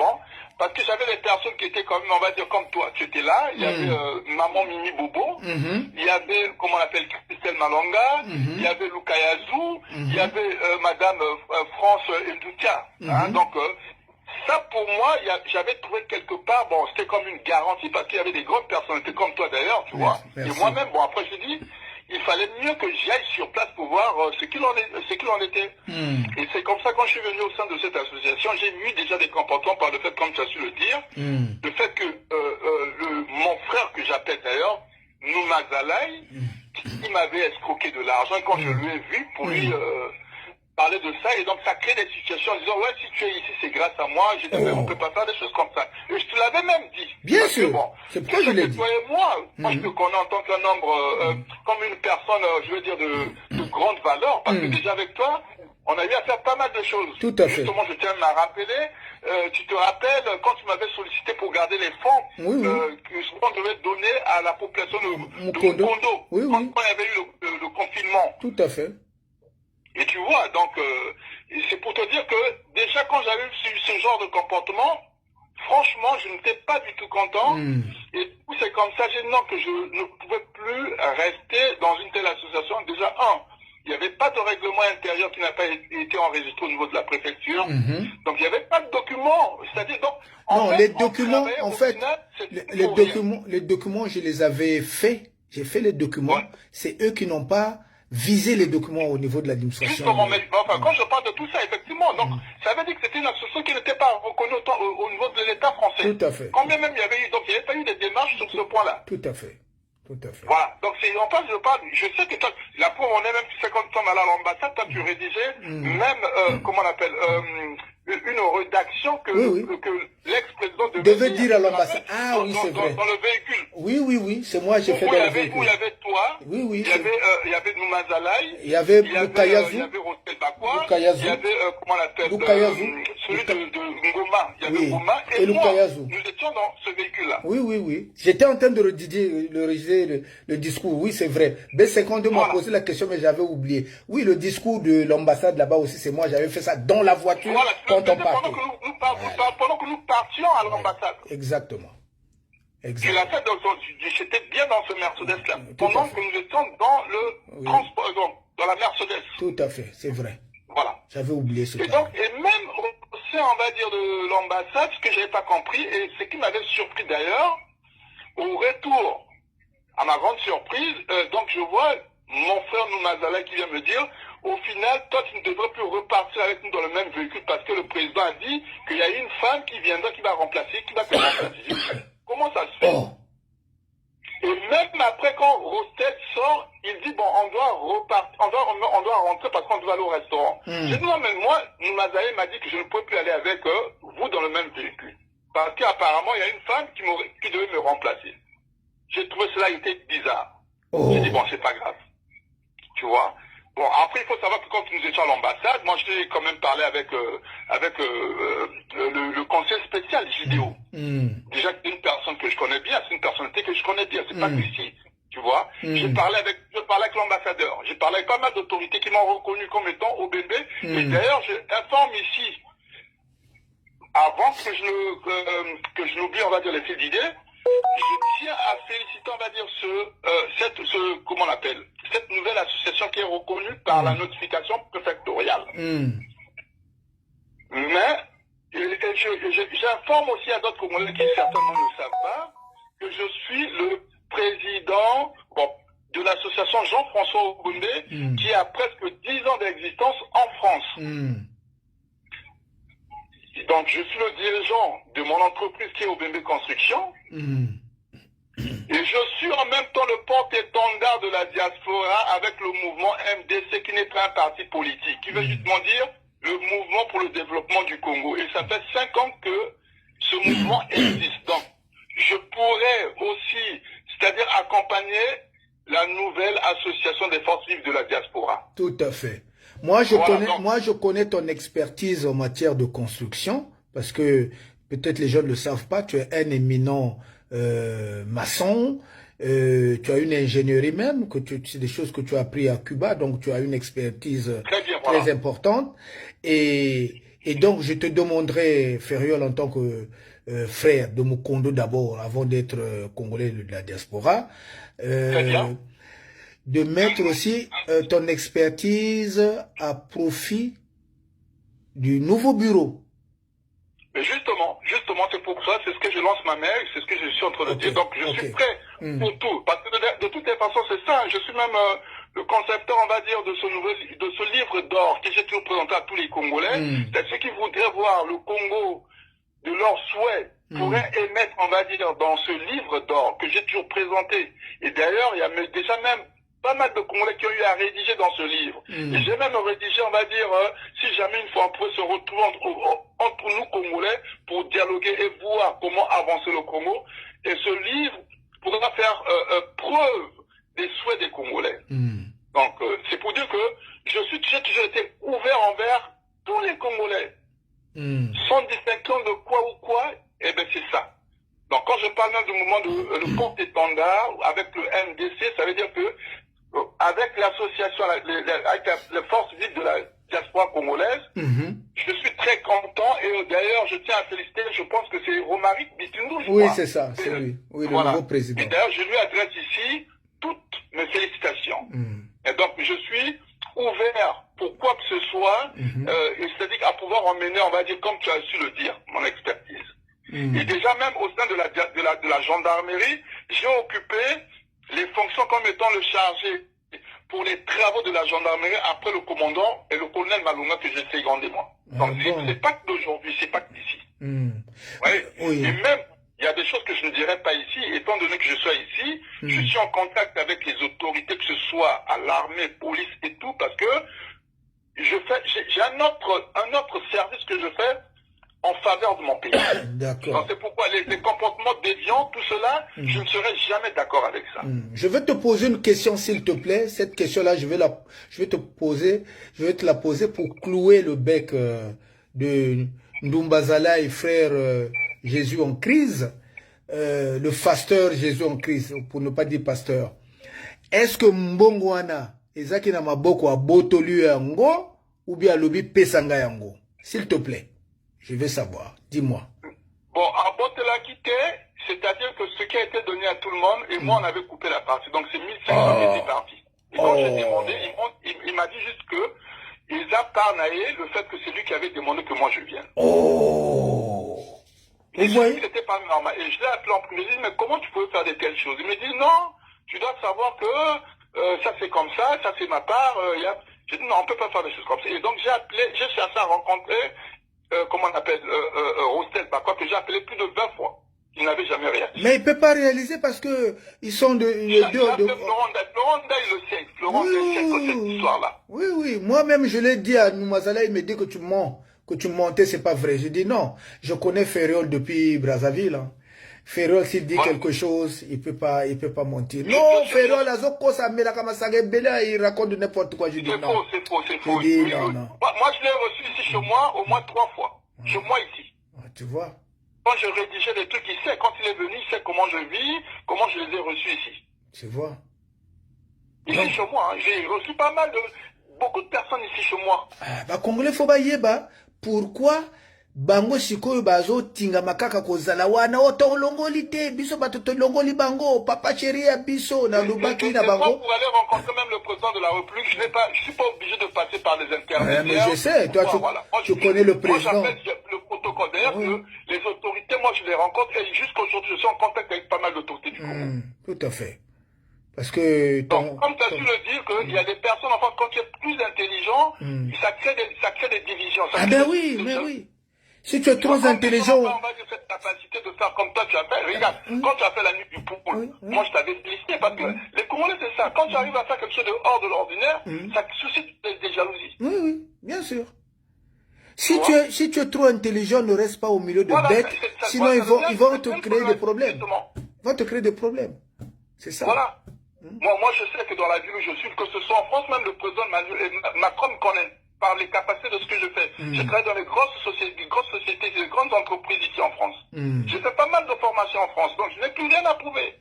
j'avais des personnes qui étaient quand même, on va dire, comme toi. Tu étais là, il y avait Maman Mimi Bobo, il y avait, comment on appelle, Christelle Malonga, il y avait Luka Yazou, il y avait Madame France Ndoutia. Hein, donc, ça, pour moi, j'avais trouvé quelque part, bon, c'était comme une garantie, parce qu'il y avait des grandes personnalités comme toi d'ailleurs, tu vois. Et moi-même, bon, après, je dis, il fallait mieux que j'aille sur place pour voir ce qu'il en était. Et c'est comme ça, quand je suis venu au sein de cette association, j'ai vu déjà des comportements par le fait, comme tu as su le dire, le fait que mon frère, que j'appelle d'ailleurs, Noumazalaï, qui m'avait escroqué de l'argent, quand je lui ai vu, pour lui... parler de ça, et donc ça crée des situations en disant, ouais, si tu es ici, c'est grâce à moi, je dis, on peut pas faire des choses comme ça. Et je te l'avais même dit. Bien sûr. Bon, c'est pourquoi je l'ai dit. Toi et moi je te connais en tant qu'un homme, comme une personne, je veux dire, de grande valeur, parce que déjà avec toi, on a eu à faire pas mal de choses. Tout à fait. Justement, je tiens à me rappeler, tu te rappelles, quand tu m'avais sollicité pour garder les fonds, que souvent on devait donner à la population de Mukondo. Quand il y avait eu le confinement. Tout à fait. Et tu vois, donc, c'est pour te dire que déjà quand j'avais eu ce genre de comportement, franchement, je n'étais pas du tout content. Et c'est comme ça, j'ai dit non, que je ne pouvais plus rester dans une telle association. Déjà, il n'y avait pas de règlement intérieur qui n'a pas été enregistré au niveau de la préfecture. Donc, il n'y avait pas de documents. C'est-à-dire, donc, les documents, en fait, les documents, je les avais faits. J'ai fait les documents. C'est eux qui n'ont pas viser les documents au niveau de l'administration. Justement, mais enfin, quand je parle de tout ça, effectivement, donc, ça veut dire que c'était une association qui n'était pas reconnue au niveau de l'État français. Tout à fait. Combien même il y avait eu, donc il n'y avait pas eu des démarches sur ce point-là. Tout à fait. Tout à fait. Voilà, donc en fait, je sais que toi, la preuve, on est même, tu sais, quand tu es allé à l'ambassade, tu as pu rédiger, même, comment on appelle, une rédaction que l'ex-président devait dire à l'ambassade. Ah oui, c'est vrai. Dans le véhicule. Oui, c'est moi, j'ai fait dans le véhicule. Où il y avait toi, il y avait Noumazalaï, il y avait Luka Yazou, il y avait Rostel Bakwa, il y avait, comment on appelle, celui de Ngoma, il y avait Ngoma, et moi, nous étions dans ce véhicule-là. Oui. J'étais en train de rédiger le discours, oui, c'est vrai. B52 m'a posé la question, mais j'avais oublié. Oui, le discours de l'ambassade là-bas aussi, c'est moi, j'avais fait ça dans la voiture quand on partait. Pendant que nous partions à l'ambassade. Exactement. Tu l'as fait, j'étais bien dans ce Mercedes-là. Pendant que nous étions dans le transport, dans la Mercedes. Tout à fait, c'est vrai. Voilà. J'avais oublié ce et donc, et même au sein, on va dire, de l'ambassade, ce que je n'avais pas compris, et ce qui m'avait surpris d'ailleurs, Au retour, à ma grande surprise, donc je vois mon frère Noumazala qui vient me dire, au final, toi tu ne devrais plus repartir avec nous dans le même véhicule parce que le président a dit qu'il y a une femme qui viendra, qui va remplacer, qui va te remplacer. Comment ça se fait? Et même après, quand Rostet sort, il dit, bon, on doit repartir, on doit rentrer parce qu'on doit aller au restaurant. J'ai dit, non, mais moi, Noumazala m'a dit que je ne pouvais plus aller avec vous dans le même véhicule. Parce qu'apparemment, il y a une femme qui devait me remplacer. J'ai trouvé cela était bizarre. J'ai dit, bon, c'est pas grave. Tu vois. Bon, après, il faut savoir que quand nous étions à l'ambassade, moi, j'ai quand même parlé avec le conseil spécial JDO. Déjà, c'est une personne que je connais bien, c'est une personnalité que je connais bien, c'est pas ici. Tu vois. Je parlais avec l'ambassadeur. J'ai parlé avec pas mal d'autorités qui m'ont reconnu comme étant OBB. Et d'ailleurs, j'informe ici, avant que je n'oublie, on va dire, les faits d'idées, je tiens à féliciter, on va dire, comment on appelle, cette nouvelle association qui est reconnue par la notification préfectorale. Mais, j'informe aussi à d'autres Congolais qui certainement ne savent pas que je suis le président, de l'association Jean-François Ogoundé, qui a presque 10 ans d'existence en France. Donc, je suis le dirigeant de mon entreprise qui est OBB Construction. Et je suis en même temps le porte-étendard de la diaspora avec le mouvement MDC qui n'est pas un parti politique, qui veut justement dire le mouvement pour le développement du Congo. Et ça fait 5 ans que ce mouvement existe. Donc, je pourrais aussi, c'est-à-dire accompagner la nouvelle association des forces vives de la diaspora. Tout à fait. Moi, je connais ton expertise en matière de construction, parce que peut-être les gens ne le savent pas, tu es un éminent maçon, tu as une ingénierie même, c'est des choses que tu as appris à Cuba, donc tu as une expertise très importante. Et donc, je te demanderai, Ferriol, en tant que frère de Mukondo d'abord, avant d'être congolais de la diaspora, de mettre aussi ton expertise à profit du nouveau bureau. Mais justement, c'est pour ça, c'est ce que je lance ma mail, c'est ce que je suis en train de dire. Donc, je suis prêt pour tout. Parce que de toutes les façons, c'est ça. Je suis même le concepteur, on va dire, de ce livre d'or que j'ai toujours présenté à tous les Congolais. C'est ceux qui voudraient voir le Congo de leur souhait pourraient émettre, on va dire, dans ce livre d'or que j'ai toujours présenté. Et d'ailleurs, il y a déjà même pas mal de Congolais qui ont eu à rédiger dans ce livre. Et j'ai même rédigé, on va dire, si jamais une fois on peut se retrouver entre nous Congolais pour dialoguer et voir comment avancer le Congo. Et ce livre pourra faire preuve des souhaits des Congolais. Donc, c'est pour dire que j'ai toujours été ouvert envers tous les Congolais. Sans distinction de quoi ou quoi, eh bien c'est ça. Donc, quand je parle même du mouvement de porte-étendard avec le MDC, ça veut dire que avec l'association, avec les forces vives de la diaspora congolaise, je suis très content et d'ailleurs je tiens à féliciter, je pense que c'est Romaric Bitundu. Oui, c'est ça, c'est lui, oui, le nouveau président. Et d'ailleurs je lui adresse ici toutes mes félicitations. Et donc je suis ouvert pour quoi que ce soit, c'est-à-dire à pouvoir emmener, on va dire, comme tu as su le dire, mon expertise. Et déjà même au sein de la gendarmerie, j'ai occupé les fonctions comme étant le chargé pour les travaux de la gendarmerie après le commandant et le colonel Malunga que j'ai fait grandement. Donc c'est pas que d'aujourd'hui, c'est pas que d'ici. Oui. Et même, il y a des choses que je ne dirais pas ici, étant donné que je sois ici, je suis en contact avec les autorités, que ce soit à l'armée, police et tout, parce que j'ai un autre service que je fais en faveur de mon pays. D'accord. C'est pourquoi les comportements déviants, tout cela, je ne serai jamais d'accord avec ça. Je vais te poser une question, s'il te plaît. Cette question-là, je vais te la poser pour clouer le bec de Ndumbazala et frère Jésus en crise, le fasteur Jésus en crise, pour ne pas dire pasteur. Est-ce que Mbongwana, ezaki na maboko a botolu yango, ou bien lobi pesanga yango? S'il te plaît. Je veux savoir. Dis-moi. Bon, à Botela quitté, c'est-à-dire que ce qui a été donné à tout le monde, et moi, on avait coupé la partie. Donc, c'est 1500 qui étaient partis. Et donc, j'ai demandé, il m'a dit juste que, il a parnaillé le fait que c'est lui qui avait demandé que moi je vienne. Vous voyez? C'était pas normal. Et je l'ai appelé en privé, je lui ai dit, mais comment tu peux faire de telles choses? Il me dit, non, tu dois savoir que ça c'est comme ça c'est ma part. J'ai dit, non, on peut pas faire des choses comme ça. Et donc j'ai appelé, j'ai cherché à rencontrer, comment on appelle, Rostel Bakwa, que j'ai appelé plus de 20 fois. Il n'avait jamais rien. Mais il ne peut pas réaliser parce que ils sont de... Florent Day le sait. Florent Day sait que cette histoire-là. Oui, oui. Moi-même, je l'ai dit à Noumazala, il me dit que tu mens. Que tu mentais, c'est pas vrai. Je dis non. Je connais Ferrol depuis Brazzaville. Hein. Ferrol, s'il dit quelque chose, il peut pas mentir. Non, Ferrol, il raconte n'importe quoi. Je dis non. C'est faux. Je dis non. Moi, je l'ai reçu ici chez moi au moins 3 fois. Chez moi ici. Tu vois. Quand je rédigeais des trucs, il sait. Quand il est venu, il sait comment je vis, comment je les ai reçus ici. Tu vois. Ici chez moi, hein, j'ai reçu pas mal de... Beaucoup de personnes ici chez moi. Bah, Congolais, faut pas y bah. Pourquoi bango sikoyo bazo tinga makaka kozala wana oto longoli te biso bato to longoli bango papa chéri ya biso na lubaki na bango pour aller rencontrer même le président de la République, je suis pas obligé de passer par les intermédiaires. Mais je sais, toi tu connais le président. Moi j'appelle le protocole d'ailleurs que les autorités, moi je les rencontre et jusqu'aujourd'hui je suis en contact avec pas mal d'autorités du Congo. Tout à fait. Parce que donc, comme tu as su le dire, qu'il y a des personnes, enfin, quand tu es plus intelligent, ça crée des divisions. Ah ben oui, mais oui. Si tu es trop intelligent... On va dire cette capacité de faire comme toi tu as fait. Regarde, quand tu as fait la nuit du poule, moi je t'avais félicité parce que les Congolais c'est ça. Quand tu arrives à faire quelque chose de hors de l'ordinaire, ça suscite des jalousies. Oui, bien sûr. Si tu es trop intelligent, ne reste pas au milieu de bêtes, sinon ils vont te créer des problèmes. Ils vont te créer des problèmes. C'est ça. Voilà. Moi, je sais que dans la ville où je suis, que ce soit en France, même le président Macron me connaît par les capacités de ce que je fais. Je travaille dans les grosses sociétés, les grandes entreprises ici en France. J'ai fait pas mal de formations en France, donc je n'ai plus rien à prouver.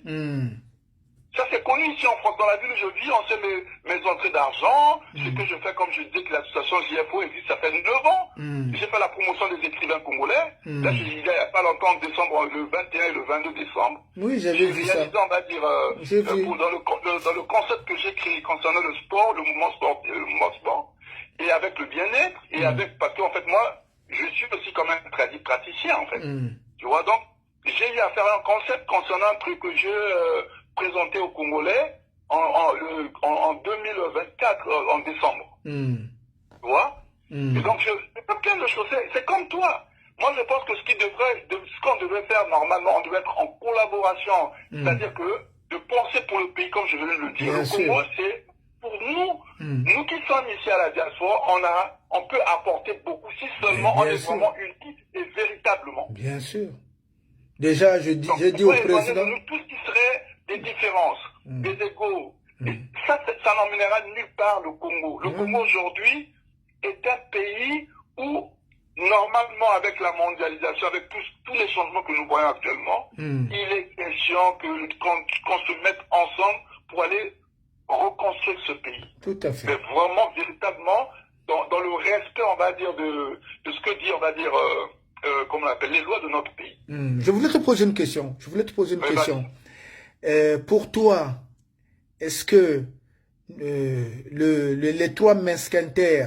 Ça, c'est connu ici en France. Dans la ville où je vis, on sait mes entrées d'argent, ce que je fais, comme je dis que l'association JFO existe, ça fait 9 ans. J'ai fait la promotion des écrivains congolais. Là, je disais il n'y a pas longtemps, en décembre, le 21 et le 22 décembre. Oui, j'avais vu ça. On va dire, dans le concept que j'ai créé concernant le sport, le mouvement sport, et avec le bien-être, et avec, parce qu'en fait, moi, je suis aussi quand même praticien, en fait. Tu vois, donc, j'ai eu à faire un concept concernant un truc que je présenté aux Congolais en 2024, en décembre. Tu vois? Et donc, je fais plein de choses. C'est comme toi. Moi, je pense que ce qu'on devrait faire normalement, on devrait être en collaboration. C'est-à-dire que de penser pour le pays, comme je venais de le dire. Le Congo, c'est pour nous, nous qui sommes ici à la diaspora, on peut apporter beaucoup si seulement on est vraiment unis et véritablement. Bien sûr. Déjà, j'ai dit au président... Nous, tout ce qui serait des différences, des égaux, et ça n'emmènera nulle part le Congo. Le Congo aujourd'hui est un pays où, normalement, avec la mondialisation, avec tous les changements que nous voyons actuellement, il est question qu'on se mette ensemble pour aller reconstruire ce pays. Tout à fait. Mais vraiment, véritablement, dans le respect, on va dire, de ce que dit, on va dire, comment on appelle, les lois de notre pays. Je voulais te poser une question. Pour toi, est-ce que les 3 Mesquinter,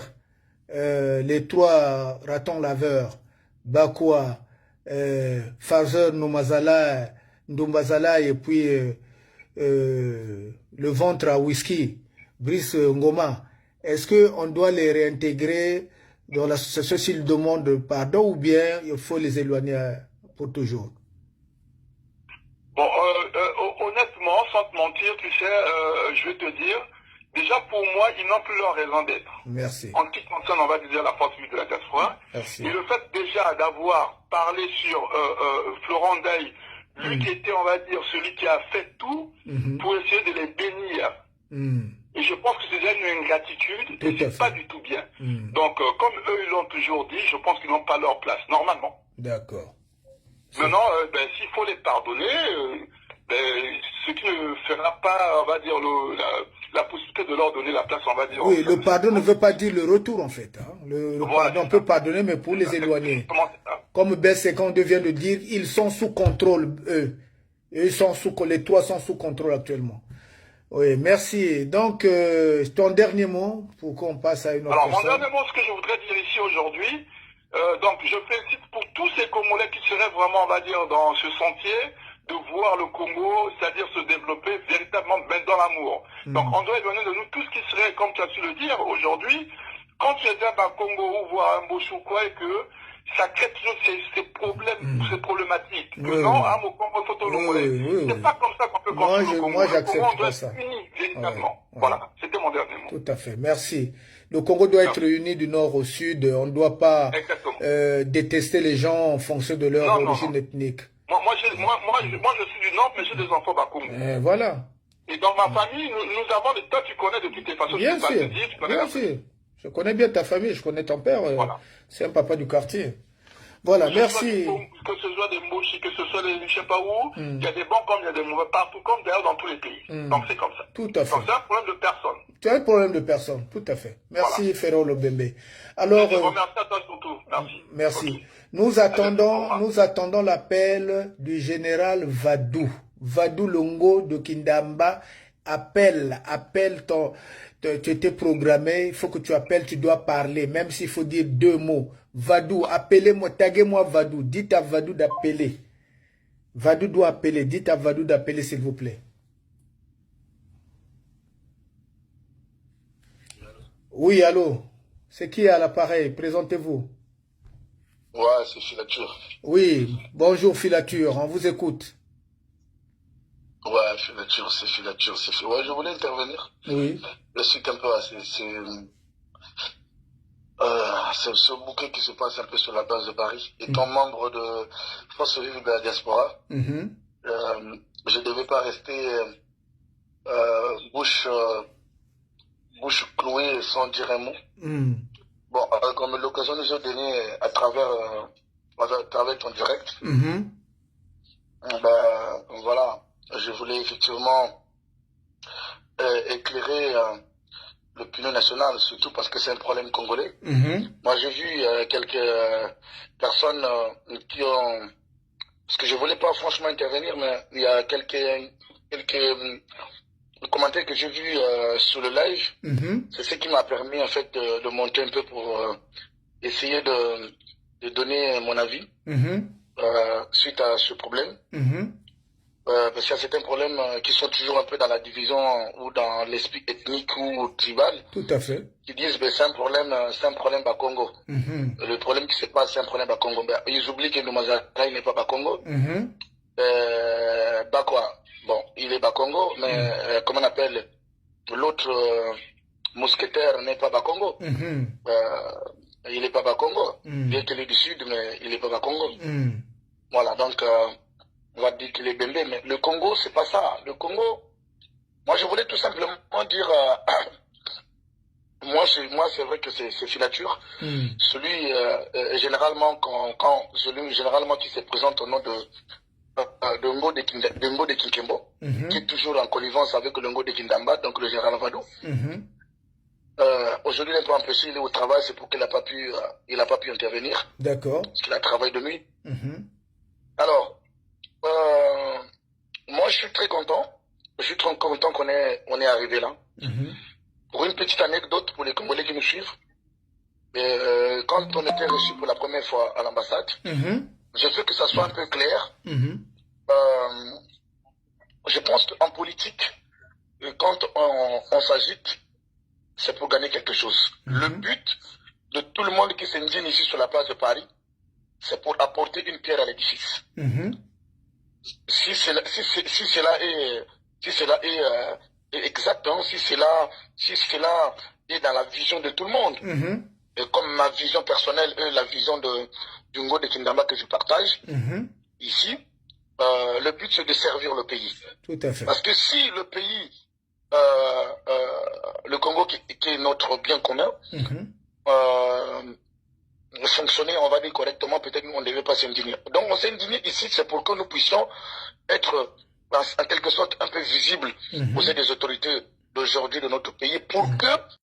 les 3 ratons laveurs, Bakwa, Farzer, Ndumbazala et puis le ventre à whisky, Brice Ngoma, est-ce qu'on doit les réintégrer dans l'association s'ils demandent pardon ou bien il faut les éloigner pour toujours? Bon, honnêtement, sans te mentir, tu sais, je vais te dire, déjà pour moi, ils n'ont plus leur raison d'être. Merci. En ce qui concerne, on va dire, la force de la diaspora. Merci. Et le fait déjà d'avoir parlé sur Florent Day, lui qui était, on va dire, celui qui a fait tout pour essayer de les bénir. Et je pense que c'est déjà une ingratitude et c'est pas du tout bien. Donc, comme eux, ils l'ont toujours dit, je pense qu'ils n'ont pas leur place, normalement. D'accord. Maintenant, s'il faut les pardonner, ce qui ne fera pas, on va dire, la possibilité de leur donner la place, on va dire. Oui, le pardon ne veut pas dire le retour, en fait. Hein. Le pardon, on peut pardonner, mais pour les éloigner. Comme B50 vient de dire, ils sont sous contrôle, eux. Les 3 sont sous contrôle actuellement. Oui, merci. Donc, ton dernier mot pour qu'on passe à une autre question. Mon dernier mot, ce que je voudrais dire ici aujourd'hui, donc je félicite pour tous ces Congolais qui se serait vraiment, on va dire, dans ce sentier de voir le Congo, c'est-à-dire se développer véritablement même dans l'amour. Donc on doit éloigner de nous tout ce qui serait, comme tu as su le dire, aujourd'hui, quand tu es à Congo ou voir un Bochoukoua et que ça crée toujours ces problèmes, ces problématiques. Que non, à mon Congo, c'est pas comme ça qu'on peut construire le Congo. Moi, j'accepte pas ça. Véritablement. Voilà, c'était mon dernier mot. Tout à fait, merci. Le Congo doit être uni du nord au sud. On ne doit pas détester les gens en fonction de leur origine ethnique. Moi, je suis du nord, mais j'ai des enfants à Congo. Voilà. Et dans ma famille, nous avons des tas, tu connais de toutes les façons. Bien sûr, bien sûr. Je connais bien ta famille, je connais ton père. Voilà. C'est un papa du quartier. Voilà, merci. Que ce soit des Mouchi, que ce soit des je sais pas où, il y a des bons comme il y a des mauvais partout, comme d'ailleurs dans tous les pays. Donc c'est comme ça. Tout à fait. Donc c'est un problème de personne. C'est un problème de personne, tout à fait. Merci voilà. Ferro Lobembe. Alors, je vous remercie à toi surtout. Merci. Merci. Okay. Nous attendons l'appel du général Vadou. Vadou Longo de Kindamba. Appelle tu étais programmé, il faut que tu appelles, tu dois parler, même s'il faut dire 2 mots. Vadou, appelez-moi, taguez-moi Vadou, dites à Vadou d'appeler. Vadou doit appeler, dites à Vadou d'appeler s'il vous plaît. Oui, allô, c'est qui à l'appareil? Présentez-vous. Ouais, c'est Filature. Oui, bonjour Filature, on vous écoute. Ouais, Filature. Ouais, je voulais intervenir. Oui. Je suis un peu c'est ce bouquet qui se passe un peu sur la base de Paris. Étant membre de Force Vive de la Diaspora, je ne devais pas rester bouche clouée sans dire un mot. Bon, comme l'occasion nous a donné à travers ton direct, voilà, je voulais effectivement éclairer l'opinion nationale, surtout parce que c'est un problème congolais. Moi, j'ai vu quelques personnes qui ont... Parce que je ne voulais pas franchement intervenir, mais il y a quelques commentaires que j'ai vus sur le live. C'est ce qui m'a permis, en fait, de monter un peu pour essayer de donner mon avis suite à ce problème. Parce qu'il y a certains problèmes qui sont toujours un peu dans la division ou dans l'esprit ethnique ou tribal. Tout à fait. Qui disent que c'est un problème à Congo. Le problème qui se passe, c'est un problème à Congo. Ben, ils oublient que Noumazaka, il n'est pas à Congo. Bakwa, bon, il est à Congo, mais comment on appelle l'autre mousquetaire n'est pas à Congo. Il n'est pas à Congo. Bien qu'il est du sud, mais il n'est pas à Congo. Voilà, donc... on va dire qu'il est bembé, mais le Congo, c'est pas ça. Le Congo, moi, je voulais tout simplement dire, moi, c'est vrai que c'est Filature. Celui, généralement, celui généralement qui se présente au nom de Ngo de Kinkembo, qui est toujours en connivence avec le Ngo de Kindamba, donc le général Vadou. Aujourd'hui, il est un peu empêché, il est au travail, c'est pour qu'il n'a pas pu intervenir. D'accord. Parce qu'il a travaillé de nuit. Alors, moi, je suis très content. Je suis très content qu'on est arrivé là. Pour une petite anecdote pour les Congolais qui nous suivent, quand on était reçu pour la première fois à l'ambassade, je veux que ça soit un peu clair. Je pense qu'en politique, quand on s'agite, c'est pour gagner quelque chose. Le but de tout le monde qui s'indigne ici sur la place de Paris, c'est pour apporter une pierre à l'édifice. Si cela est exactement, si cela est dans la vision de tout le monde, et comme ma vision personnelle est la vision du Ngo de Kindamba que je partage, ici, le but c'est de servir le pays. Tout à fait. Parce que si le pays, le Congo qui est notre bien commun, fonctionner, on va dire correctement, peut-être nous on ne devait pas s'indigner. Donc on s'est indigné ici, c'est pour que nous puissions être en quelque sorte un peu visibles aux autorités d'aujourd'hui de notre pays, pour que